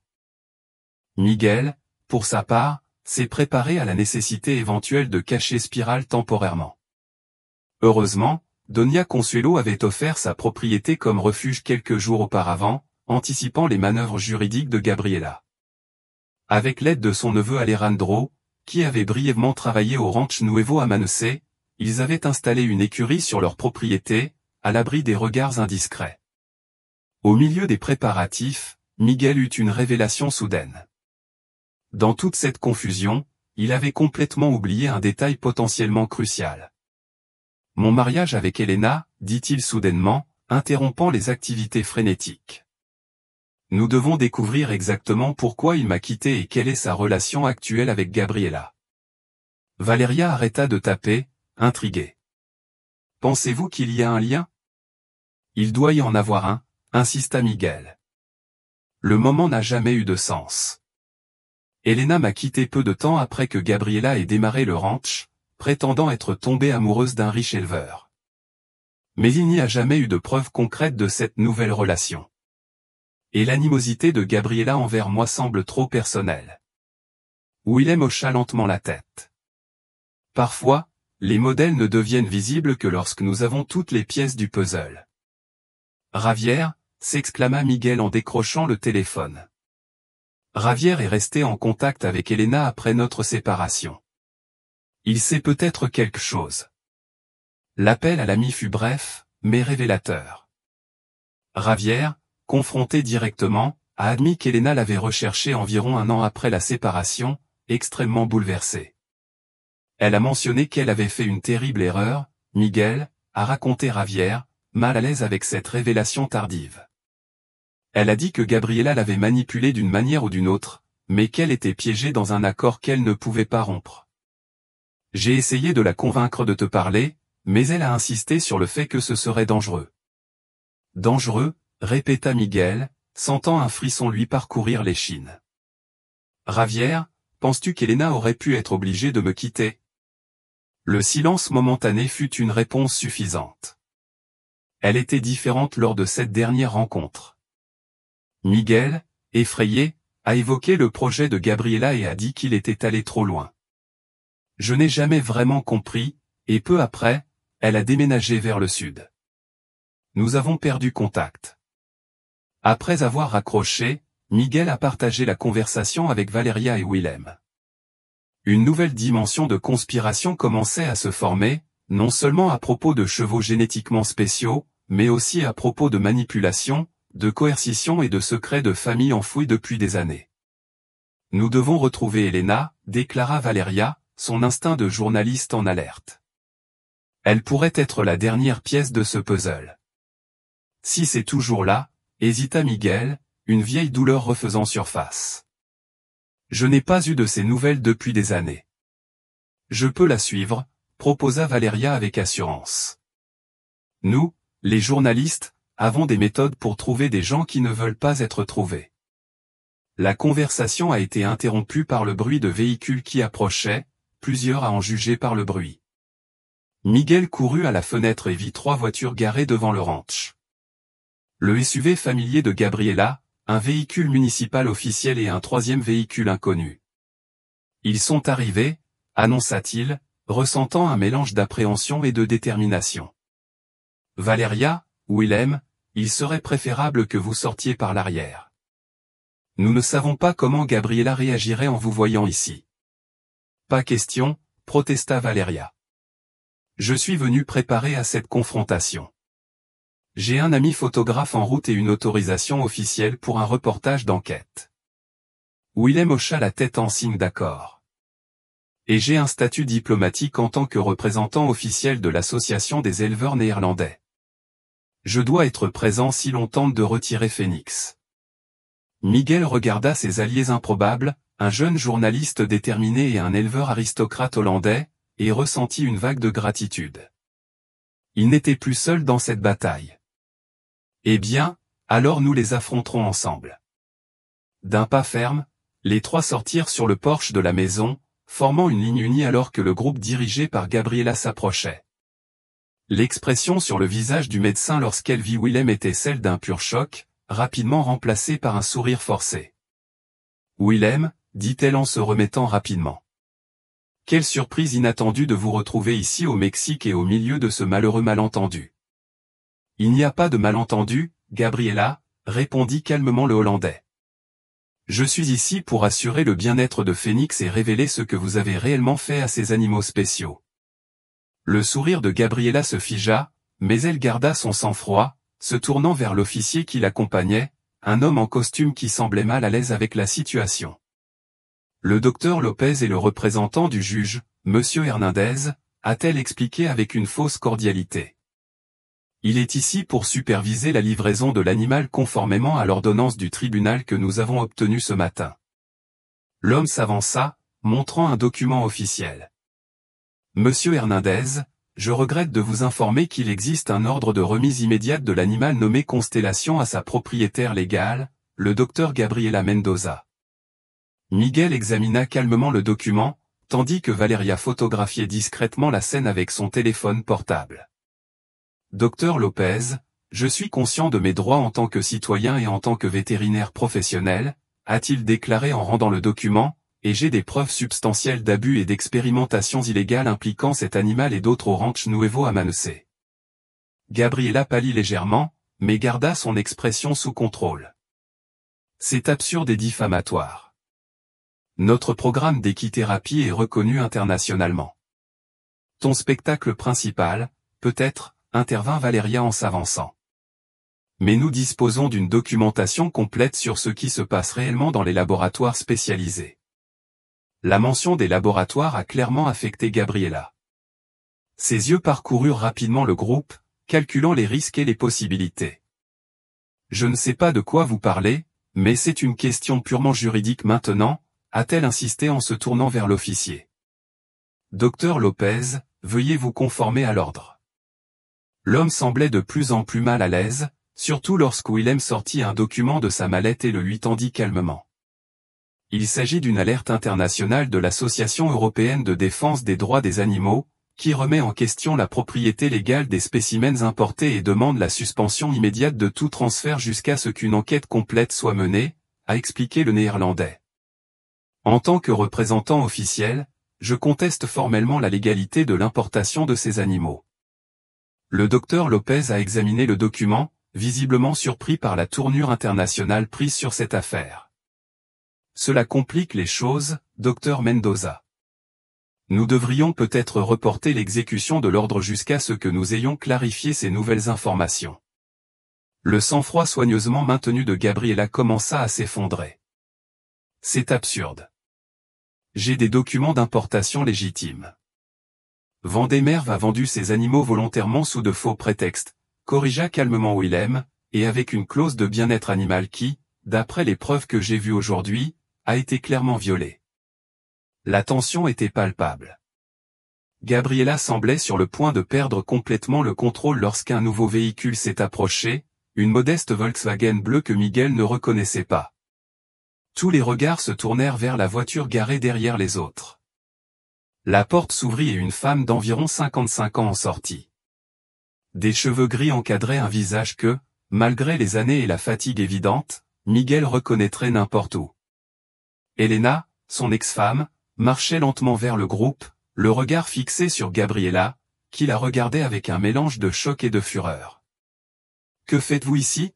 Miguel, pour sa part, s'est préparé à la nécessité éventuelle de cacher Spiral temporairement. Heureusement, Doña Consuelo avait offert sa propriété comme refuge quelques jours auparavant, anticipant les manœuvres juridiques de Gabriela. Avec l'aide de son neveu Alejandro, qui avait brièvement travaillé au ranch Nuevo Amanece, ils avaient installé une écurie sur leur propriété, à l'abri des regards indiscrets. Au milieu des préparatifs, Miguel eut une révélation soudaine. Dans toute cette confusion, il avait complètement oublié un détail potentiellement crucial. Mon mariage avec Elena, dit-il soudainement, interrompant les activités frénétiques. Nous devons découvrir exactement pourquoi il m'a quitté et quelle est sa relation actuelle avec Gabriela. Valeria arrêta de taper, intriguée. Pensez-vous qu'il y a un lien? Il doit y en avoir un, insista Miguel. Le moment n'a jamais eu de sens. Elena m'a quitté peu de temps après que Gabriela ait démarré le ranch, prétendant être tombée amoureuse d'un riche éleveur. Mais il n'y a jamais eu de preuve concrète de cette nouvelle relation. Et l'animosité de Gabriela envers moi semble trop personnelle. Willem hocha lentement la tête. Parfois, les modèles ne deviennent visibles que lorsque nous avons toutes les pièces du puzzle. Javier, s'exclama Miguel en décrochant le téléphone. Javier est resté en contact avec Elena après notre séparation. Il sait peut-être quelque chose. L'appel à l'ami fut bref, mais révélateur. Javier, confronté directement, a admis qu'Elena l'avait recherché environ un an après la séparation, extrêmement bouleversée. Elle a mentionné qu'elle avait fait une terrible erreur, Miguel, a raconté Javier, mal à l'aise avec cette révélation tardive. Elle a dit que Gabriela l'avait manipulée d'une manière ou d'une autre, mais qu'elle était piégée dans un accord qu'elle ne pouvait pas rompre. J'ai essayé de la convaincre de te parler, mais elle a insisté sur le fait que ce serait dangereux. Dangereux, répéta Miguel, sentant un frisson lui parcourir l'échine. Javier, penses-tu qu'Elena aurait pu être obligée de me quitter? Le silence momentané fut une réponse suffisante. Elle était différente lors de cette dernière rencontre. Miguel, effrayé, a évoqué le projet de Gabriela et a dit qu'il était allé trop loin. Je n'ai jamais vraiment compris, et peu après, elle a déménagé vers le sud. Nous avons perdu contact. Après avoir raccroché, Miguel a partagé la conversation avec Valeria et Willem. Une nouvelle dimension de conspiration commençait à se former, non seulement à propos de chevaux génétiquement spéciaux, mais aussi à propos de manipulation, de coercition et de secrets de famille enfouis depuis des années. Nous devons retrouver Elena, déclara Valeria, son instinct de journaliste en alerte. Elle pourrait être la dernière pièce de ce puzzle. Si c'est toujours là, hésita Miguel, une vieille douleur refaisant surface. Je n'ai pas eu de ces nouvelles depuis des années. Je peux la suivre, proposa Valeria avec assurance. Nous, les journalistes, avons des méthodes pour trouver des gens qui ne veulent pas être trouvés. La conversation a été interrompue par le bruit de véhicules qui approchaient, plusieurs à en juger par le bruit. Miguel courut à la fenêtre et vit 3 voitures garées devant le ranch. Le SUV familier de Gabriela, un véhicule municipal officiel et un 3e véhicule inconnu. Ils sont arrivés, annonça-t-il, ressentant un mélange d'appréhension et de détermination. Valeria, Willem, il serait préférable que vous sortiez par l'arrière. Nous ne savons pas comment Gabriela réagirait en vous voyant ici. Pas question, protesta Valeria. Je suis venu préparer à cette confrontation. J'ai un ami photographe en route et une autorisation officielle pour un reportage d'enquête. Willem hocha la tête en signe d'accord. Et j'ai un statut diplomatique en tant que représentant officiel de l'association des éleveurs néerlandais. Je dois être présent si l'on tente de retirer Phoenix. Miguel regarda ses alliés improbables, un jeune journaliste déterminé et un éleveur aristocrate hollandais, et ressentit une vague de gratitude. Il n'était plus seul dans cette bataille. Eh bien, alors nous les affronterons ensemble. D'un pas ferme, les 3 sortirent sur le porche de la maison, formant une ligne unie alors que le groupe dirigé par Gabriela s'approchait. L'expression sur le visage du médecin lorsqu'elle vit Willem était celle d'un pur choc, rapidement remplacée par un sourire forcé. Willem, dit-elle en se remettant rapidement. Quelle surprise inattendue de vous retrouver ici au Mexique et au milieu de ce malheureux malentendu. Il n'y a pas de malentendu, Gabriela, répondit calmement le Hollandais. Je suis ici pour assurer le bien-être de Phoenix et révéler ce que vous avez réellement fait à ces animaux spéciaux. Le sourire de Gabriela se figea, mais elle garda son sang-froid, se tournant vers l'officier qui l'accompagnait, un homme en costume qui semblait mal à l'aise avec la situation. Le docteur Lopez est le représentant du juge, Monsieur Hernandez, a-t-elle expliqué avec une fausse cordialité. Il est ici pour superviser la livraison de l'animal conformément à l'ordonnance du tribunal que nous avons obtenue ce matin. L'homme s'avança, montrant un document officiel. Monsieur Hernandez, je regrette de vous informer qu'il existe un ordre de remise immédiate de l'animal nommé Constellation à sa propriétaire légale, le docteur Gabriela Mendoza. Miguel examina calmement le document, tandis que Valeria photographiait discrètement la scène avec son téléphone portable. Docteur Lopez, je suis conscient de mes droits en tant que citoyen et en tant que vétérinaire professionnel, a-t-il déclaré en rendant le document, et j'ai des preuves substantielles d'abus et d'expérimentations illégales impliquant cet animal et d'autres au Ranch Nuevo Amanecer. Gabriela pâlit légèrement, mais garda son expression sous contrôle. C'est absurde et diffamatoire. Notre programme d'équithérapie est reconnu internationalement. Ton spectacle principal, peut-être, intervint Valeria en s'avançant. Mais nous disposons d'une documentation complète sur ce qui se passe réellement dans les laboratoires spécialisés. La mention des laboratoires a clairement affecté Gabriela. Ses yeux parcoururent rapidement le groupe, calculant les risques et les possibilités. Je ne sais pas de quoi vous parlez, mais c'est une question purement juridique maintenant, a-t-elle insisté en se tournant vers l'officier. Docteur Lopez, veuillez vous conformer à l'ordre. L'homme semblait de plus en plus mal à l'aise, surtout lorsque Willem sortit un document de sa mallette et le lui tendit calmement. Il s'agit d'une alerte internationale de l'Association européenne de défense des droits des animaux, qui remet en question la propriété légale des spécimens importés et demande la suspension immédiate de tout transfert jusqu'à ce qu'une enquête complète soit menée, a expliqué le Néerlandais. En tant que représentant officiel, je conteste formellement la légalité de l'importation de ces animaux. Le docteur Lopez a examiné le document, visiblement surpris par la tournure internationale prise sur cette affaire. Cela complique les choses, docteur Mendoza. Nous devrions peut-être reporter l'exécution de l'ordre jusqu'à ce que nous ayons clarifié ces nouvelles informations. Le sang-froid soigneusement maintenu de Gabriela commença à s'effondrer. C'est absurde. J'ai des documents d'importation légitimes. Vendemerve a vendu ces animaux volontairement sous de faux prétextes, corrigea calmement Willem, et avec une clause de bien-être animal qui, d'après les preuves que j'ai vues aujourd'hui, a été clairement violée. La tension était palpable. Gabriela semblait sur le point de perdre complètement le contrôle lorsqu'un nouveau véhicule s'est approché, une modeste Volkswagen bleue que Miguel ne reconnaissait pas. Tous les regards se tournèrent vers la voiture garée derrière les autres. La porte s'ouvrit et une femme d'environ 55 ans en sortit. Des cheveux gris encadraient un visage que, malgré les années et la fatigue évidente, Miguel reconnaîtrait n'importe où. Elena, son ex-femme, marchait lentement vers le groupe, le regard fixé sur Gabriela, qui la regardait avec un mélange de choc et de fureur. « Que faites-vous ici »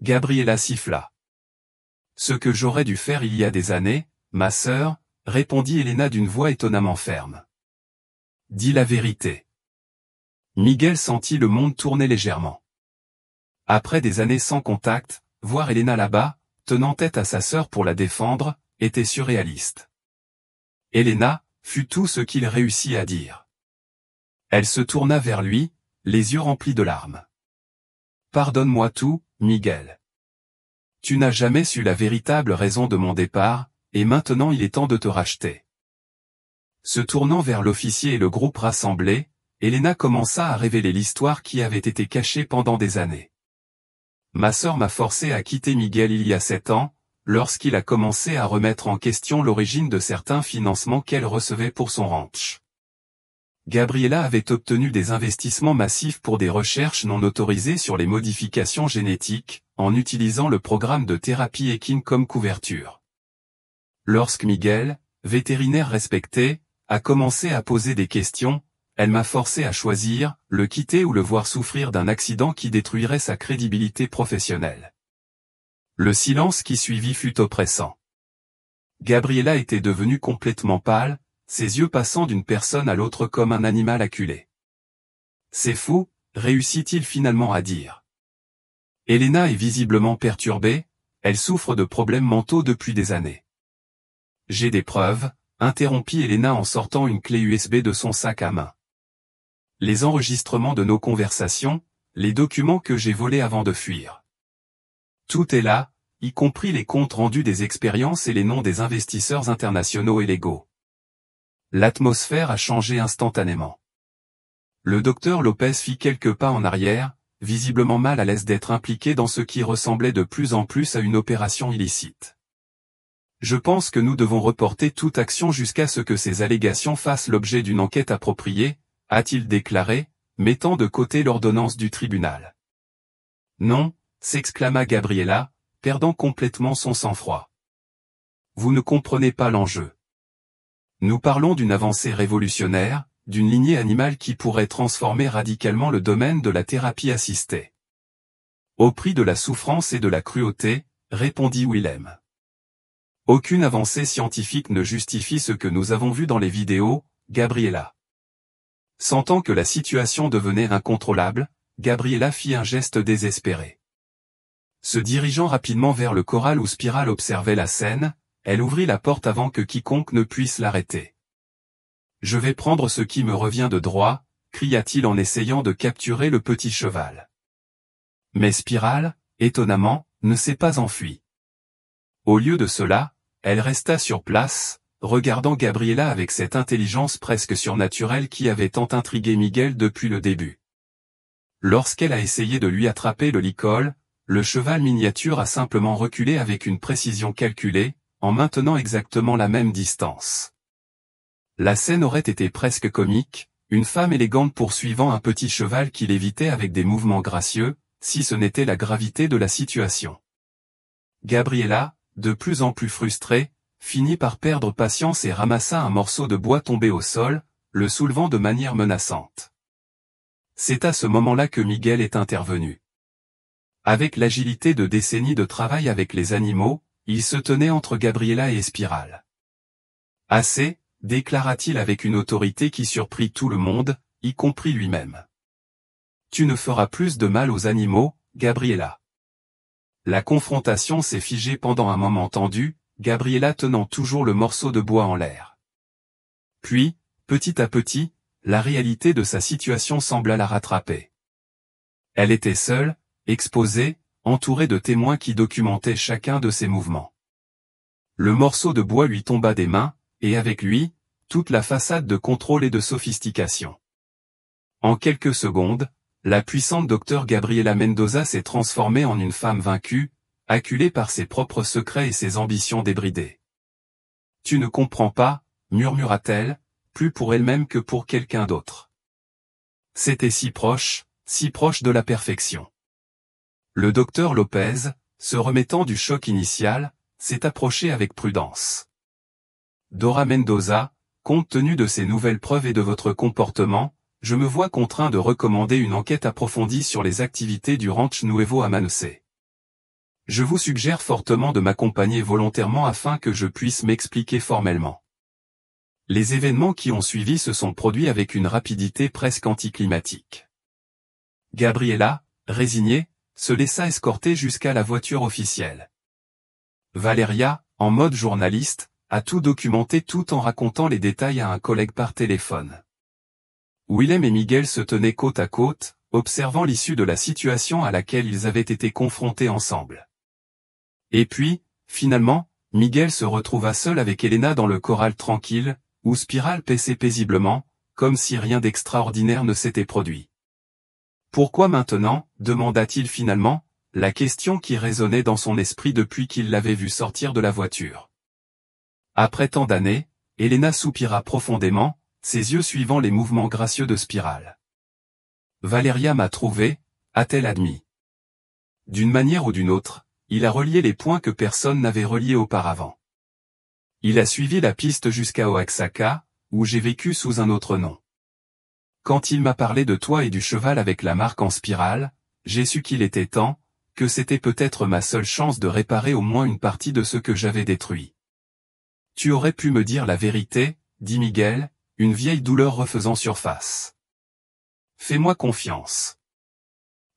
Gabriela siffla. « Ce que j'aurais dû faire il y a des années, ma sœur, » répondit Elena d'une voix étonnamment ferme. « Dis la vérité. » Miguel sentit le monde tourner légèrement. Après des années sans contact, voir Elena là-bas, tenant tête à sa sœur pour la défendre, était surréaliste. Elena, fut tout ce qu'il réussit à dire. Elle se tourna vers lui, les yeux remplis de larmes. « Pardonne-moi tout, Miguel. Tu n'as jamais su la véritable raison de mon départ, et maintenant il est temps de te racheter. » Se tournant vers l'officier et le groupe rassemblé, Elena commença à révéler l'histoire qui avait été cachée pendant des années. « Ma sœur m'a forcé à quitter Miguel il y a 7 ans, lorsqu'il a commencé à remettre en question l'origine de certains financements qu'elle recevait pour son ranch. Gabriela avait obtenu des investissements massifs pour des recherches non autorisées sur les modifications génétiques, en utilisant le programme de thérapie équine comme couverture. Lorsque Miguel, vétérinaire respecté, a commencé à poser des questions, elle m'a forcé à choisir, le quitter ou le voir souffrir d'un accident qui détruirait sa crédibilité professionnelle. Le silence qui suivit fut oppressant. Gabriela était devenue complètement pâle, ses yeux passant d'une personne à l'autre comme un animal acculé. « C'est fou », réussit-il finalement à dire. Elena est visiblement perturbée, elle souffre de problèmes mentaux depuis des années. « J'ai des preuves », interrompit Elena en sortant une clé USB de son sac à main. « Les enregistrements de nos conversations, les documents que j'ai volés avant de fuir. Tout est là, y compris les comptes rendus des expériences et les noms des investisseurs internationaux et légaux. » L'atmosphère a changé instantanément. Le docteur Lopez fit quelques pas en arrière, visiblement mal à l'aise d'être impliqué dans ce qui ressemblait de plus en plus à une opération illicite. « Je pense que nous devons reporter toute action jusqu'à ce que ces allégations fassent l'objet d'une enquête appropriée, a-t-il déclaré, mettant de côté l'ordonnance du tribunal. « Non », s'exclama Gabriela, perdant complètement son sang-froid. « Vous ne comprenez pas l'enjeu. Nous parlons d'une avancée révolutionnaire, d'une lignée animale qui pourrait transformer radicalement le domaine de la thérapie assistée. » « Au prix de la souffrance et de la cruauté, » répondit Willem. « Aucune avancée scientifique ne justifie ce que nous avons vu dans les vidéos, Gabriela. » Sentant que la situation devenait incontrôlable, Gabriela fit un geste désespéré. Se dirigeant rapidement vers le corral où Spiral observait la scène, elle ouvrit la porte avant que quiconque ne puisse l'arrêter. « Je vais prendre ce qui me revient de droit, » cria-t-il en essayant de capturer le petit cheval. Mais Spiral, étonnamment, ne s'est pas enfuie. Au lieu de cela, elle resta sur place, regardant Gabriela avec cette intelligence presque surnaturelle qui avait tant intrigué Miguel depuis le début. Lorsqu'elle a essayé de lui attraper le licol, le cheval miniature a simplement reculé avec une précision calculée, en maintenant exactement la même distance. La scène aurait été presque comique, une femme élégante poursuivant un petit cheval qui l'évitait avec des mouvements gracieux, si ce n'était la gravité de la situation. Gabriela, de plus en plus frustrée, finit par perdre patience et ramassa un morceau de bois tombé au sol, le soulevant de manière menaçante. C'est à ce moment-là que Miguel est intervenu. Avec l'agilité de décennies de travail avec les animaux, il se tenait entre Gabriela et Spiral. « Assez », déclara-t-il avec une autorité qui surprit tout le monde, y compris lui-même. « Tu ne feras plus de mal aux animaux, Gabriela. » La confrontation s'est figée pendant un moment tendu, Gabriela tenant toujours le morceau de bois en l'air. Puis, petit à petit, la réalité de sa situation sembla la rattraper. Elle était seule, exposée, entouré de témoins qui documentaient chacun de ses mouvements. Le morceau de bois lui tomba des mains, et avec lui, toute la façade de contrôle et de sophistication. En quelques secondes, la puissante docteur Gabriela Mendoza s'est transformée en une femme vaincue, acculée par ses propres secrets et ses ambitions débridées. « Tu ne comprends pas », murmura-t-elle, plus pour elle-même que pour quelqu'un d'autre. C'était si proche de la perfection. Le docteur Lopez, se remettant du choc initial, s'est approché avec prudence. Dora Mendoza, compte tenu de ces nouvelles preuves et de votre comportement, je me vois contraint de recommander une enquête approfondie sur les activités du Ranch Nuevo Amanecer. Je vous suggère fortement de m'accompagner volontairement afin que je puisse m'expliquer formellement. Les événements qui ont suivi se sont produits avec une rapidité presque anticlimatique. Gabriela, résignée, se laissa escorter jusqu'à la voiture officielle. Valeria, en mode journaliste, a tout documenté tout en racontant les détails à un collègue par téléphone. Willem et Miguel se tenaient côte à côte, observant l'issue de la situation à laquelle ils avaient été confrontés ensemble. Et puis, finalement, Miguel se retrouva seul avec Elena dans le corral tranquille, où Spiral paissait paisiblement, comme si rien d'extraordinaire ne s'était produit. « Pourquoi maintenant ?» demanda-t-il finalement, la question qui résonnait dans son esprit depuis qu'il l'avait vu sortir de la voiture. Après tant d'années, Elena soupira profondément, ses yeux suivant les mouvements gracieux de Spiral. « Valeria m'a trouvé », a-t-elle admis. D'une manière ou d'une autre, il a relié les points que personne n'avait reliés auparavant. Il a suivi la piste jusqu'à Oaxaca, où j'ai vécu sous un autre nom. Quand il m'a parlé de toi et du cheval avec la marque en spirale, j'ai su qu'il était temps, que c'était peut-être ma seule chance de réparer au moins une partie de ce que j'avais détruit. Tu aurais pu me dire la vérité, dit Miguel, une vieille douleur refaisant surface. Fais-moi confiance.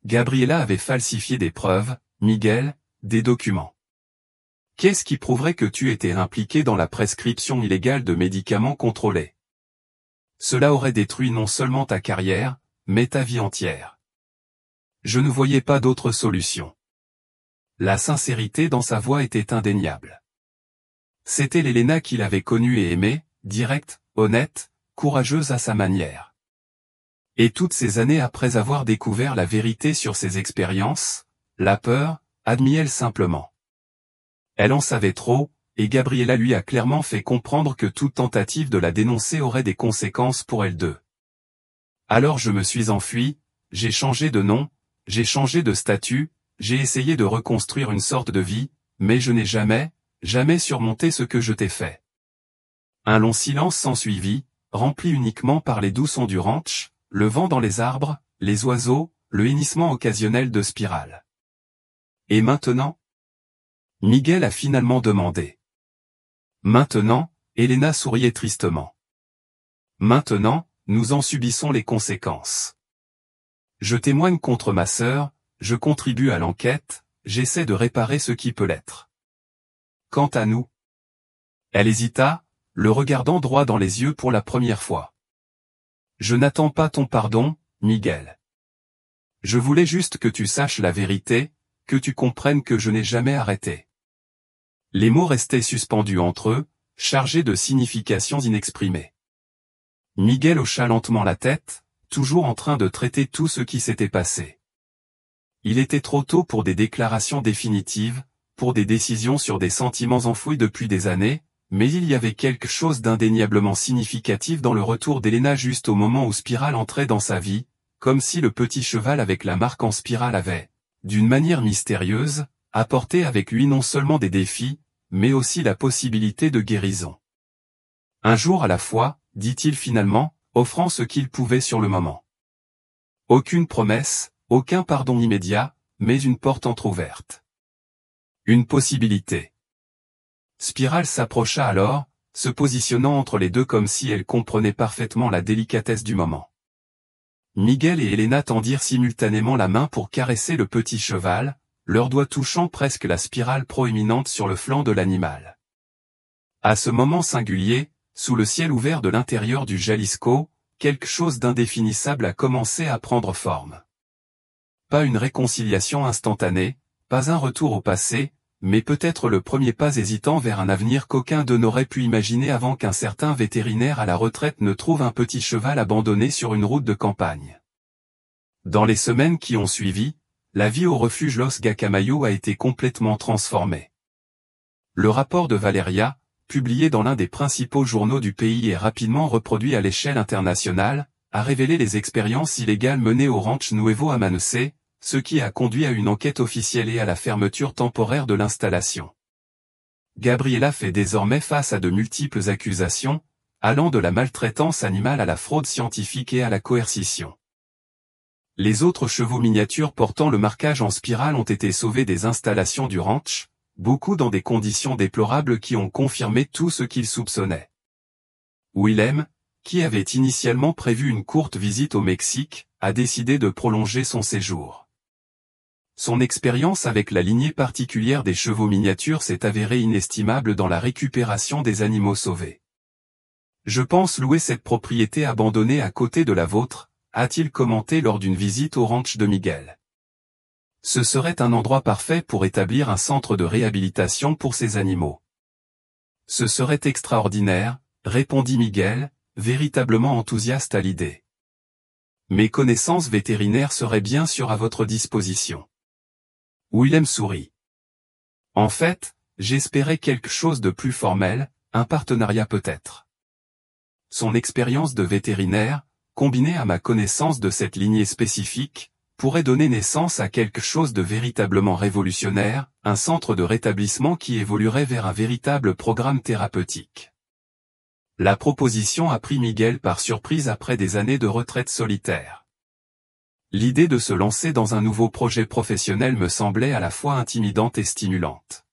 Gabriela avait falsifié des preuves, Miguel, des documents. Qu'est-ce qui prouverait que tu étais impliqué dans la prescription illégale de médicaments contrôlés? Cela aurait détruit non seulement ta carrière, mais ta vie entière. Je ne voyais pas d'autre solution. La sincérité dans sa voix était indéniable. C'était l'Elena qu'il avait connue et aimée, directe, honnête, courageuse à sa manière. Et toutes ces années après avoir découvert la vérité sur ses expériences, la peur, admit-elle simplement. Elle en savait trop, et Gabriela lui a clairement fait comprendre que toute tentative de la dénoncer aurait des conséquences pour elle deux. Alors je me suis enfui, j'ai changé de nom, j'ai changé de statut, j'ai essayé de reconstruire une sorte de vie, mais je n'ai jamais surmonté ce que je t'ai fait. Un long silence s'ensuivit, rempli uniquement par les doux sons du ranch, le vent dans les arbres, les oiseaux, le hennissement occasionnel de Spiral. Et maintenant? Miguel a finalement demandé. Maintenant, Elena souriait tristement. Maintenant, nous en subissons les conséquences. Je témoigne contre ma sœur, je contribue à l'enquête, j'essaie de réparer ce qui peut l'être. Quant à nous? Elle hésita, le regardant droit dans les yeux pour la première fois. Je n'attends pas ton pardon, Miguel. Je voulais juste que tu saches la vérité, que tu comprennes que je n'ai jamais arrêté. Les mots restaient suspendus entre eux, chargés de significations inexprimées. Miguel hocha lentement la tête, toujours en train de traiter tout ce qui s'était passé. Il était trop tôt pour des déclarations définitives, pour des décisions sur des sentiments enfouis depuis des années, mais il y avait quelque chose d'indéniablement significatif dans le retour d'Elena juste au moment où Spiral entrait dans sa vie, comme si le petit cheval avec la marque en spirale avait, d'une manière mystérieuse, apporté avec lui non seulement des défis, mais aussi la possibilité de guérison. Un jour à la fois, dit-il finalement, offrant ce qu'il pouvait sur le moment. Aucune promesse, aucun pardon immédiat, mais une porte entr'ouverte. Une possibilité. Spiral s'approcha alors, se positionnant entre les deux comme si elle comprenait parfaitement la délicatesse du moment. Miguel et Elena tendirent simultanément la main pour caresser le petit cheval, leurs doigts touchant presque la spirale proéminente sur le flanc de l'animal. À ce moment singulier, sous le ciel ouvert de l'intérieur du Jalisco, quelque chose d'indéfinissable a commencé à prendre forme. Pas une réconciliation instantanée, pas un retour au passé, mais peut-être le premier pas hésitant vers un avenir qu'aucun d'eux n'aurait pu imaginer avant qu'un certain vétérinaire à la retraite ne trouve un petit cheval abandonné sur une route de campagne. Dans les semaines qui ont suivi, la vie au refuge Los Gacamayo a été complètement transformée. Le rapport de Valeria, publié dans l'un des principaux journaux du pays et rapidement reproduit à l'échelle internationale, a révélé les expériences illégales menées au Ranch Nuevo Amanecer, ce qui a conduit à une enquête officielle et à la fermeture temporaire de l'installation. Gabriela fait désormais face à de multiples accusations, allant de la maltraitance animale à la fraude scientifique et à la coercition. Les autres chevaux miniatures portant le marquage en spirale ont été sauvés des installations du ranch, beaucoup dans des conditions déplorables qui ont confirmé tout ce qu'ils soupçonnaient. Willem, qui avait initialement prévu une courte visite au Mexique, a décidé de prolonger son séjour. Son expérience avec la lignée particulière des chevaux miniatures s'est avérée inestimable dans la récupération des animaux sauvés. Je pense louer cette propriété abandonnée à côté de la vôtre, a-t-il commenté lors d'une visite au ranch de Miguel. Ce serait un endroit parfait pour établir un centre de réhabilitation pour ces animaux. Ce serait extraordinaire, répondit Miguel, véritablement enthousiaste à l'idée. Mes connaissances vétérinaires seraient bien sûr à votre disposition. Willem sourit. En fait, j'espérais quelque chose de plus formel, un partenariat peut-être. Son expérience de vétérinaire, combinée à ma connaissance de cette lignée spécifique, pourrait donner naissance à quelque chose de véritablement révolutionnaire, un centre de rétablissement qui évoluerait vers un véritable programme thérapeutique. La proposition a pris Miguel par surprise après des années de retraite solitaire. L'idée de se lancer dans un nouveau projet professionnel me semblait à la fois intimidante et stimulante.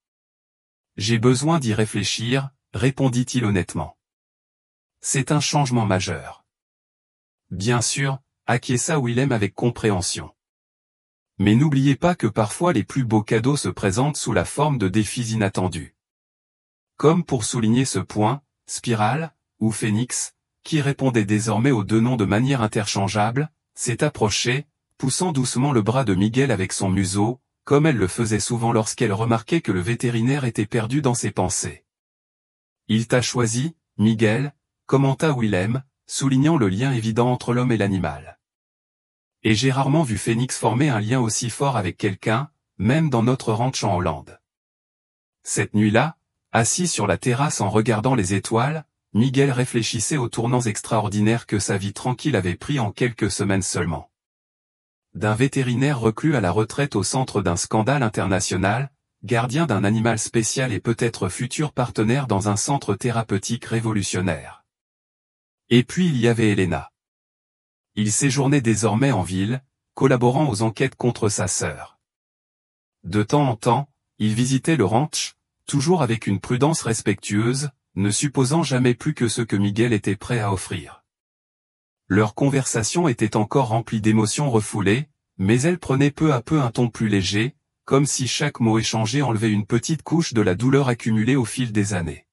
J'ai besoin d'y réfléchir, répondit-il honnêtement. C'est un changement majeur. Bien sûr, acquiesça Willem avec compréhension. Mais n'oubliez pas que parfois les plus beaux cadeaux se présentent sous la forme de défis inattendus. Comme pour souligner ce point, Spirale, ou Phoenix, qui répondait désormais aux deux noms de manière interchangeable, s'est approchée, poussant doucement le bras de Miguel avec son museau, comme elle le faisait souvent lorsqu'elle remarquait que le vétérinaire était perdu dans ses pensées. Il t'a choisi, Miguel, commenta Willem, soulignant le lien évident entre l'homme et l'animal. Et j'ai rarement vu Phoenix former un lien aussi fort avec quelqu'un, même dans notre ranch en Hollande. Cette nuit-là, assis sur la terrasse en regardant les étoiles, Miguel réfléchissait aux tournants extraordinaires que sa vie tranquille avait pris en quelques semaines seulement. D'un vétérinaire reclus à la retraite au centre d'un scandale international, gardien d'un animal spécial et peut-être futur partenaire dans un centre thérapeutique révolutionnaire. Et puis il y avait Elena. Il séjournait désormais en ville, collaborant aux enquêtes contre sa sœur. De temps en temps, il visitait le ranch, toujours avec une prudence respectueuse, ne supposant jamais plus que ce que Miguel était prêt à offrir. Leur conversation était encore remplie d'émotions refoulées, mais elle prenait peu à peu un ton plus léger, comme si chaque mot échangé enlevait une petite couche de la douleur accumulée au fil des années.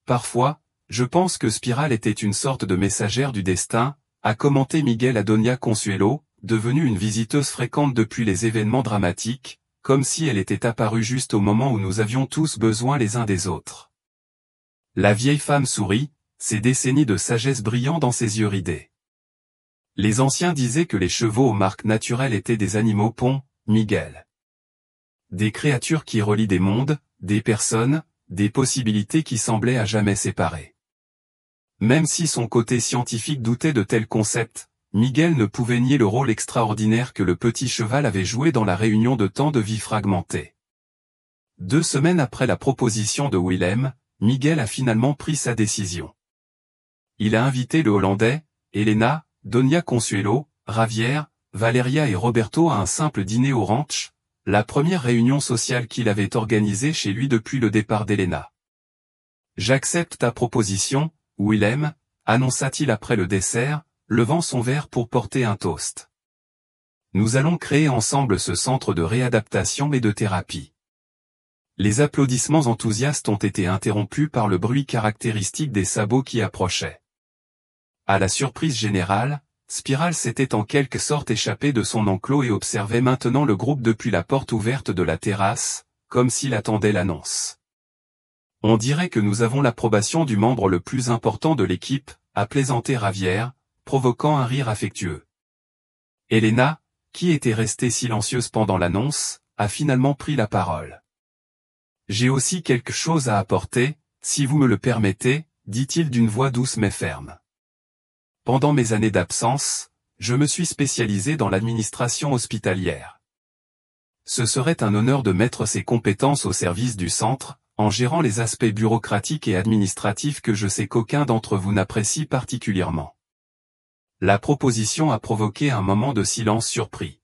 Parfois, je pense que Spirale était une sorte de messagère du destin, a commenté Miguel à Doña Consuelo, devenue une visiteuse fréquente depuis les événements dramatiques, comme si elle était apparue juste au moment où nous avions tous besoin les uns des autres. La vieille femme sourit, ses décennies de sagesse brillant dans ses yeux ridés. Les anciens disaient que les chevaux aux marques naturelles étaient des animaux ponts, Miguel. Des créatures qui relient des mondes, des personnes, des possibilités qui semblaient à jamais séparées. Même si son côté scientifique doutait de tels concepts, Miguel ne pouvait nier le rôle extraordinaire que le petit cheval avait joué dans la réunion de tant de vies fragmentées. 2 semaines après la proposition de Willem, Miguel a finalement pris sa décision. Il a invité le Hollandais, Elena, Doña Consuelo, Javier, Valeria et Roberto à un simple dîner au ranch, la première réunion sociale qu'il avait organisée chez lui depuis le départ d'Elena. « J'accepte ta proposition, Willem », annonça-t-il après le dessert, levant son verre pour porter un toast. « Nous allons créer ensemble ce centre de réadaptation et de thérapie. » Les applaudissements enthousiastes ont été interrompus par le bruit caractéristique des sabots qui approchaient. À la surprise générale, Spiral s'était en quelque sorte échappé de son enclos et observait maintenant le groupe depuis la porte ouverte de la terrasse, comme s'il attendait l'annonce. On dirait que nous avons l'approbation du membre le plus important de l'équipe, a plaisanté Ravière, provoquant un rire affectueux. Elena, qui était restée silencieuse pendant l'annonce, a finalement pris la parole. J'ai aussi quelque chose à apporter, si vous me le permettez, dit-il d'une voix douce mais ferme. Pendant mes années d'absence, je me suis spécialisé dans l'administration hospitalière. Ce serait un honneur de mettre ces compétences au service du centre, en gérant les aspects bureaucratiques et administratifs que je sais qu'aucun d'entre vous n'apprécie particulièrement. La proposition a provoqué un moment de silence surpris.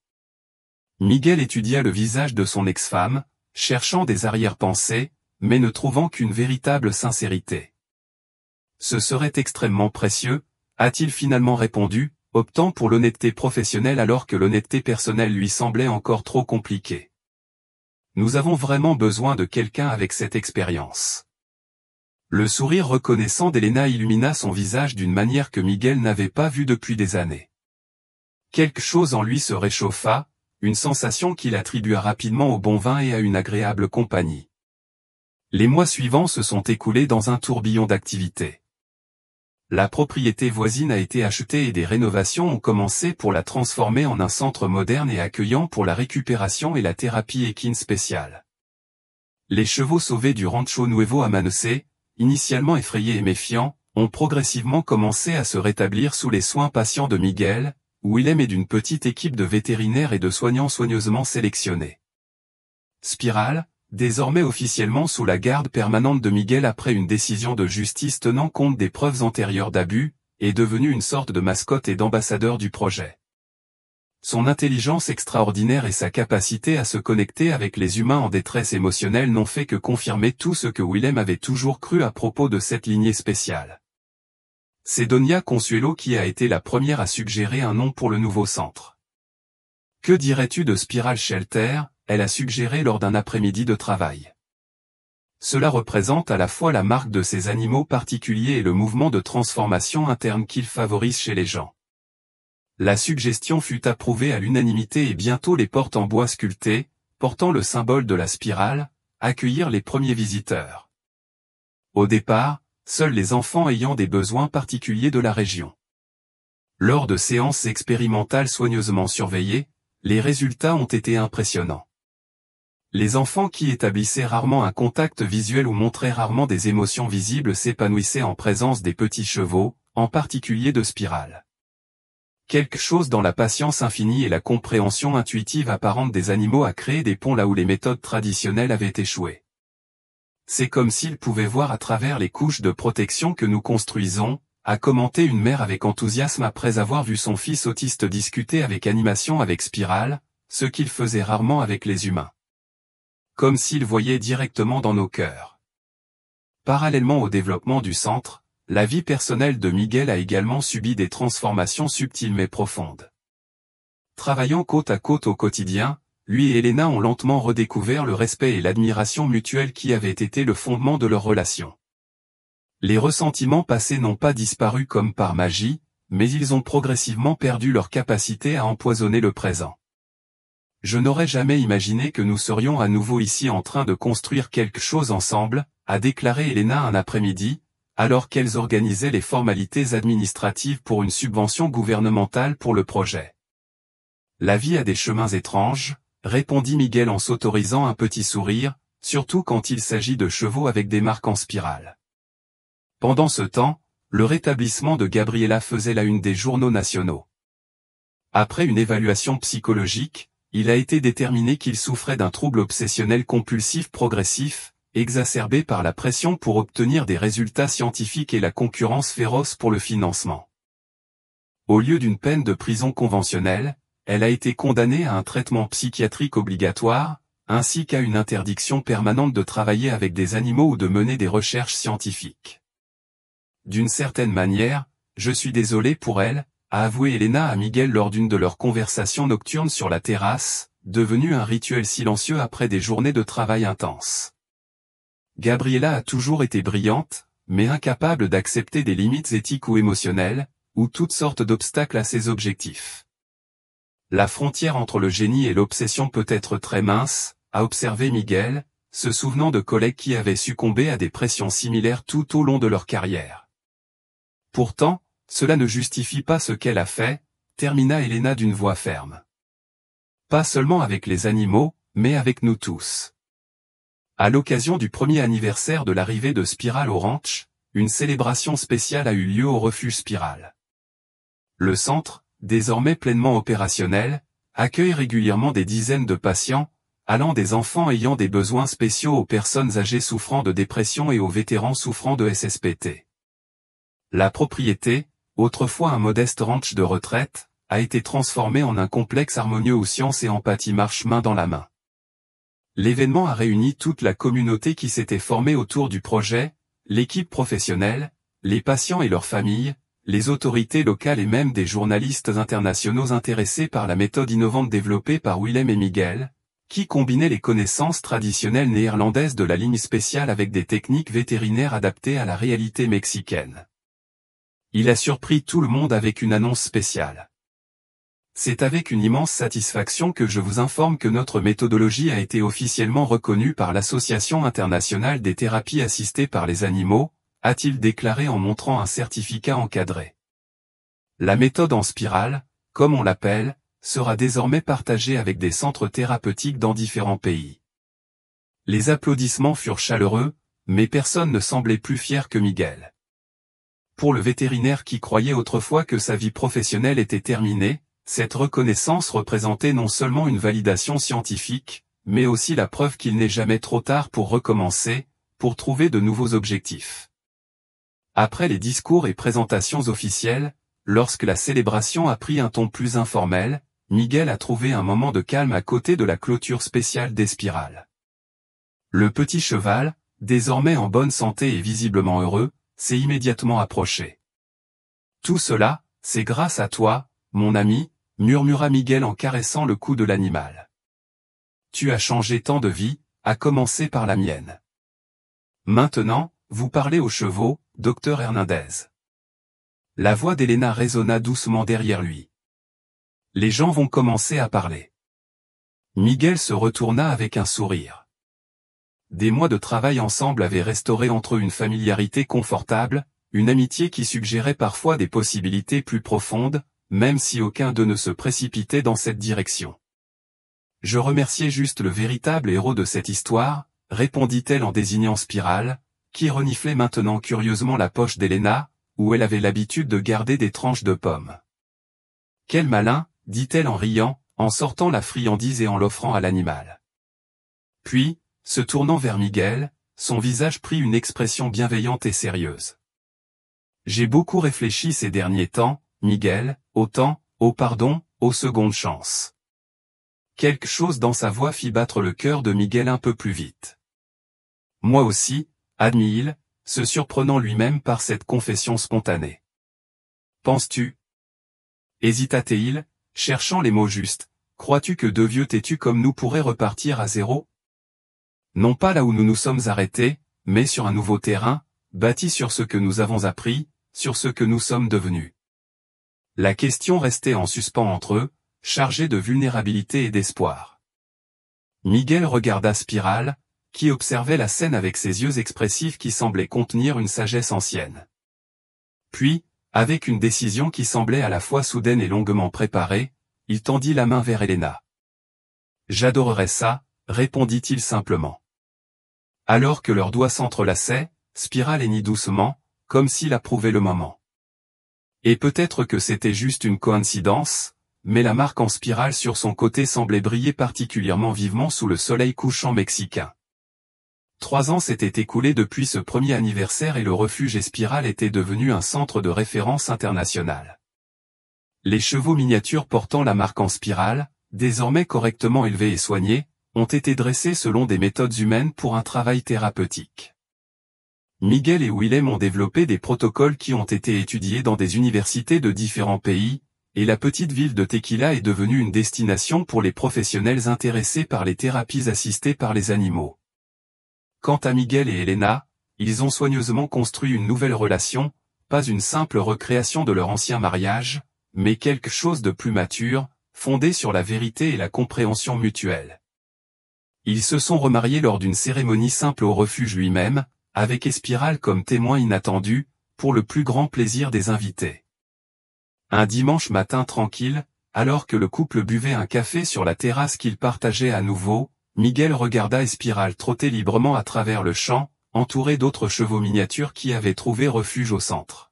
Miguel étudia le visage de son ex-femme, cherchant des arrière-pensées, mais ne trouvant qu'une véritable sincérité. Ce serait extrêmement précieux, a-t-il finalement répondu, optant pour l'honnêteté professionnelle alors que l'honnêteté personnelle lui semblait encore trop compliquée. Nous avons vraiment besoin de quelqu'un avec cette expérience. Le sourire reconnaissant d'Elena illumina son visage d'une manière que Miguel n'avait pas vue depuis des années. Quelque chose en lui se réchauffa, une sensation qu'il attribua rapidement au bon vin et à une agréable compagnie. Les mois suivants se sont écoulés dans un tourbillon d'activités. La propriété voisine a été achetée et des rénovations ont commencé pour la transformer en un centre moderne et accueillant pour la récupération et la thérapie équine spéciale. Les chevaux sauvés du Rancho Nuevo Amanecer, initialement effrayés et méfiants, ont progressivement commencé à se rétablir sous les soins patients de Miguel, Willem et d'une petite équipe de vétérinaires et de soignants soigneusement sélectionnés. Spiral, désormais officiellement sous la garde permanente de Miguel après une décision de justice tenant compte des preuves antérieures d'abus, est devenu une sorte de mascotte et d'ambassadeur du projet. Son intelligence extraordinaire et sa capacité à se connecter avec les humains en détresse émotionnelle n'ont fait que confirmer tout ce que Willem avait toujours cru à propos de cette lignée spéciale. C'est Donia Consuelo qui a été la première à suggérer un nom pour le nouveau centre. Que dirais-tu de Spiral Shelter ? Elle a suggéré lors d'un après-midi de travail. Cela représente à la fois la marque de ces animaux particuliers et le mouvement de transformation interne qu'ils favorisent chez les gens. La suggestion fut approuvée à l'unanimité et bientôt les portes en bois sculpté, portant le symbole de la spirale, accueillirent les premiers visiteurs. Au départ, seuls les enfants ayant des besoins particuliers de la région. Lors de séances expérimentales soigneusement surveillées, les résultats ont été impressionnants. Les enfants qui établissaient rarement un contact visuel ou montraient rarement des émotions visibles s'épanouissaient en présence des petits chevaux, en particulier de Spiral. Quelque chose dans la patience infinie et la compréhension intuitive apparente des animaux a créé des ponts là où les méthodes traditionnelles avaient échoué. C'est comme s'ils pouvaient voir à travers les couches de protection que nous construisons, a commenté une mère avec enthousiasme après avoir vu son fils autiste discuter avec animation avec Spiral, ce qu'il faisait rarement avec les humains. Comme s'il voyait directement dans nos cœurs. Parallèlement au développement du centre, la vie personnelle de Miguel a également subi des transformations subtiles mais profondes. Travaillant côte à côte au quotidien, lui et Elena ont lentement redécouvert le respect et l'admiration mutuelle qui avaient été le fondement de leur relation. Les ressentiments passés n'ont pas disparu comme par magie, mais ils ont progressivement perdu leur capacité à empoisonner le présent. Je n'aurais jamais imaginé que nous serions à nouveau ici en train de construire quelque chose ensemble, a déclaré Elena un après-midi, alors qu'elles organisaient les formalités administratives pour une subvention gouvernementale pour le projet. La vie a des chemins étranges, répondit Miguel en s'autorisant un petit sourire, surtout quand il s'agit de chevaux avec des marques en spirale. Pendant ce temps, le rétablissement de Gabriela faisait la une des journaux nationaux. Après une évaluation psychologique, il a été déterminé qu'il souffrait d'un trouble obsessionnel compulsif progressif, exacerbé par la pression pour obtenir des résultats scientifiques et la concurrence féroce pour le financement. Au lieu d'une peine de prison conventionnelle, elle a été condamnée à un traitement psychiatrique obligatoire, ainsi qu'à une interdiction permanente de travailler avec des animaux ou de mener des recherches scientifiques. D'une certaine manière, je suis désolé pour elle, a avoué Elena à Miguel lors d'une de leurs conversations nocturnes sur la terrasse, devenue un rituel silencieux après des journées de travail intenses. Gabriela a toujours été brillante, mais incapable d'accepter des limites éthiques ou émotionnelles, ou toutes sortes d'obstacles à ses objectifs. La frontière entre le génie et l'obsession peut être très mince, a observé Miguel, se souvenant de collègues qui avaient succombé à des pressions similaires tout au long de leur carrière. Pourtant, cela ne justifie pas ce qu'elle a fait, termina Elena d'une voix ferme. Pas seulement avec les animaux, mais avec nous tous. À l'occasion du premier anniversaire de l'arrivée de Spiral au ranch, une célébration spéciale a eu lieu au refuge Spiral. Le centre, désormais pleinement opérationnel, accueille régulièrement des dizaines de patients, allant des enfants ayant des besoins spéciaux aux personnes âgées souffrant de dépression et aux vétérans souffrant de SSPT. La propriété, autrefois un modeste ranch de retraite, a été transformée en un complexe harmonieux où science et empathie marchent main dans la main. L'événement a réuni toute la communauté qui s'était formée autour du projet, l'équipe professionnelle, les patients et leurs familles, les autorités locales et même des journalistes internationaux intéressés par la méthode innovante développée par Willem et Miguel, qui combinait les connaissances traditionnelles néerlandaises de la ligne spéciale avec des techniques vétérinaires adaptées à la réalité mexicaine. Il a surpris tout le monde avec une annonce spéciale. C'est avec une immense satisfaction que je vous informe que notre méthodologie a été officiellement reconnue par l'Association internationale des thérapies assistées par les animaux, a-t-il déclaré en montrant un certificat encadré. La méthode en spirale, comme on l'appelle, sera désormais partagée avec des centres thérapeutiques dans différents pays. Les applaudissements furent chaleureux, mais personne ne semblait plus fier que Miguel. Pour le vétérinaire qui croyait autrefois que sa vie professionnelle était terminée, cette reconnaissance représentait non seulement une validation scientifique, mais aussi la preuve qu'il n'est jamais trop tard pour recommencer, pour trouver de nouveaux objectifs. Après les discours et présentations officielles, lorsque la célébration a pris un ton plus informel, Miguel a trouvé un moment de calme à côté de la clôture spéciale des spirales. Le petit cheval, désormais en bonne santé et visiblement heureux, s'est immédiatement approché. Tout cela, c'est grâce à toi, mon ami, murmura Miguel en caressant le cou de l'animal. Tu as changé tant de vies, à commencer par la mienne. Maintenant, vous parlez aux chevaux, docteur Hernandez. La voix d'Elena résonna doucement derrière lui. Les gens vont commencer à parler. Miguel se retourna avec un sourire. Des mois de travail ensemble avaient restauré entre eux une familiarité confortable, une amitié qui suggérait parfois des possibilités plus profondes, même si aucun d'eux ne se précipitait dans cette direction. Je remerciais juste le véritable héros de cette histoire, répondit-elle en désignant Spiral, qui reniflait maintenant curieusement la poche d'Elena, où elle avait l'habitude de garder des tranches de pommes. Quel malin, dit-elle en riant, en sortant la friandise et en l'offrant à l'animal. Puis, se tournant vers Miguel, son visage prit une expression bienveillante et sérieuse. J'ai beaucoup réfléchi ces derniers temps, Miguel, au temps, au pardon, aux secondes chances. Quelque chose dans sa voix fit battre le cœur de Miguel un peu plus vite. Moi aussi, admit-il, se surprenant lui-même par cette confession spontanée. Penses-tu? Hésita-t-il, cherchant les mots justes. Crois-tu que deux vieux têtus comme nous pourraient repartir à zéro? Non pas là où nous nous sommes arrêtés, mais sur un nouveau terrain, bâti sur ce que nous avons appris, sur ce que nous sommes devenus. La question restait en suspens entre eux, chargée de vulnérabilité et d'espoir. Miguel regarda Spiral, qui observait la scène avec ses yeux expressifs qui semblaient contenir une sagesse ancienne. Puis, avec une décision qui semblait à la fois soudaine et longuement préparée, il tendit la main vers Elena. « J'adorerais ça », répondit-il simplement. Alors que leurs doigts s'entrelaçaient, Spiral hennit doucement, comme s'il approuvait le moment. Et peut-être que c'était juste une coïncidence, mais la marque en spirale sur son côté semblait briller particulièrement vivement sous le soleil couchant mexicain. 3 ans s'étaient écoulés depuis ce premier anniversaire et le refuge Spiral était devenu un centre de référence international. Les chevaux miniatures portant la marque en spirale, désormais correctement élevés et soignés, ont été dressés selon des méthodes humaines pour un travail thérapeutique. Miguel et Willem ont développé des protocoles qui ont été étudiés dans des universités de différents pays, et la petite ville de Tequila est devenue une destination pour les professionnels intéressés par les thérapies assistées par les animaux. Quant à Miguel et Elena, ils ont soigneusement construit une nouvelle relation, pas une simple recréation de leur ancien mariage, mais quelque chose de plus mature, fondé sur la vérité et la compréhension mutuelle. Ils se sont remariés lors d'une cérémonie simple au refuge lui-même, avec Espiral comme témoin inattendu, pour le plus grand plaisir des invités. Un dimanche matin tranquille, alors que le couple buvait un café sur la terrasse qu'ils partageaient à nouveau, Miguel regarda Espiral trotter librement à travers le champ, entouré d'autres chevaux miniatures qui avaient trouvé refuge au centre.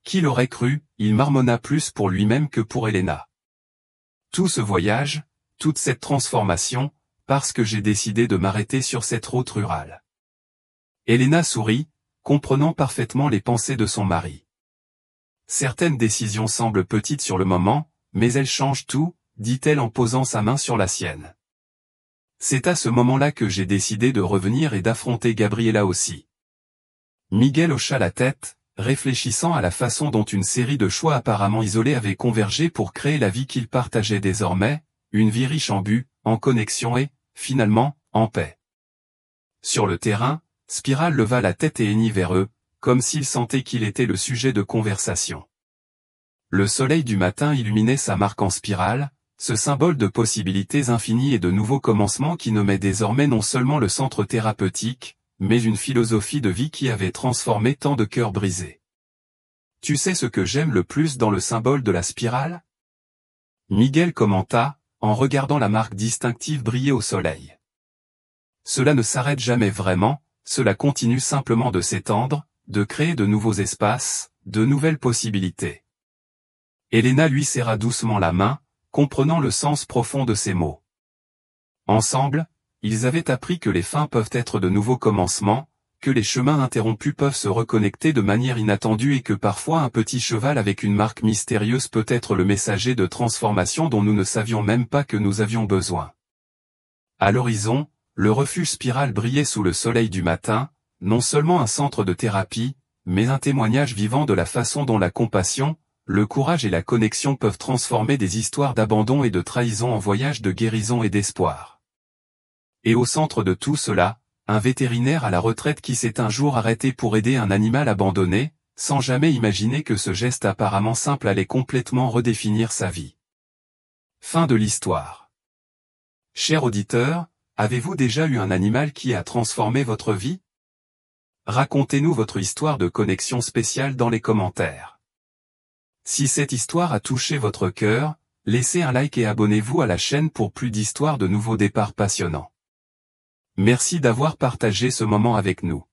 Qui l'aurait cru, il marmonna plus pour lui-même que pour Elena. Tout ce voyage, toute cette transformation, parce que j'ai décidé de m'arrêter sur cette route rurale. Elena sourit, comprenant parfaitement les pensées de son mari. Certaines décisions semblent petites sur le moment, mais elles changent tout, dit-elle en posant sa main sur la sienne. C'est à ce moment-là que j'ai décidé de revenir et d'affronter Gabriela aussi. Miguel hocha la tête, réfléchissant à la façon dont une série de choix apparemment isolés avaient convergé pour créer la vie qu'ils partageaient désormais, une vie riche en but, en connexion et, finalement, en paix. Sur le terrain, Spiral leva la tête et hennit vers eux, comme s'il sentait qu'il était le sujet de conversation. Le soleil du matin illuminait sa marque en spirale, ce symbole de possibilités infinies et de nouveaux commencements qui nommait désormais non seulement le centre thérapeutique, mais une philosophie de vie qui avait transformé tant de cœurs brisés. Tu sais ce que j'aime le plus dans le symbole de la spirale? Miguel commenta, en regardant la marque distinctive briller au soleil. Cela ne s'arrête jamais vraiment, cela continue simplement de s'étendre, de créer de nouveaux espaces, de nouvelles possibilités. Elena lui serra doucement la main, comprenant le sens profond de ces mots. Ensemble, ils avaient appris que les fins peuvent être de nouveaux commencements, que les chemins interrompus peuvent se reconnecter de manière inattendue et que parfois un petit cheval avec une marque mystérieuse peut être le messager de transformation dont nous ne savions même pas que nous avions besoin. À l'horizon, le refuge Spiral brillait sous le soleil du matin, non seulement un centre de thérapie, mais un témoignage vivant de la façon dont la compassion, le courage et la connexion peuvent transformer des histoires d'abandon et de trahison en voyages de guérison et d'espoir. Et au centre de tout cela, un vétérinaire à la retraite qui s'est un jour arrêté pour aider un animal abandonné, sans jamais imaginer que ce geste apparemment simple allait complètement redéfinir sa vie. Fin de l'histoire. Cher auditeur, avez-vous déjà eu un animal qui a transformé votre vie? Racontez-nous votre histoire de connexion spéciale dans les commentaires. Si cette histoire a touché votre cœur, laissez un like et abonnez-vous à la chaîne pour plus d'histoires de nouveaux départs passionnants. Merci d'avoir partagé ce moment avec nous.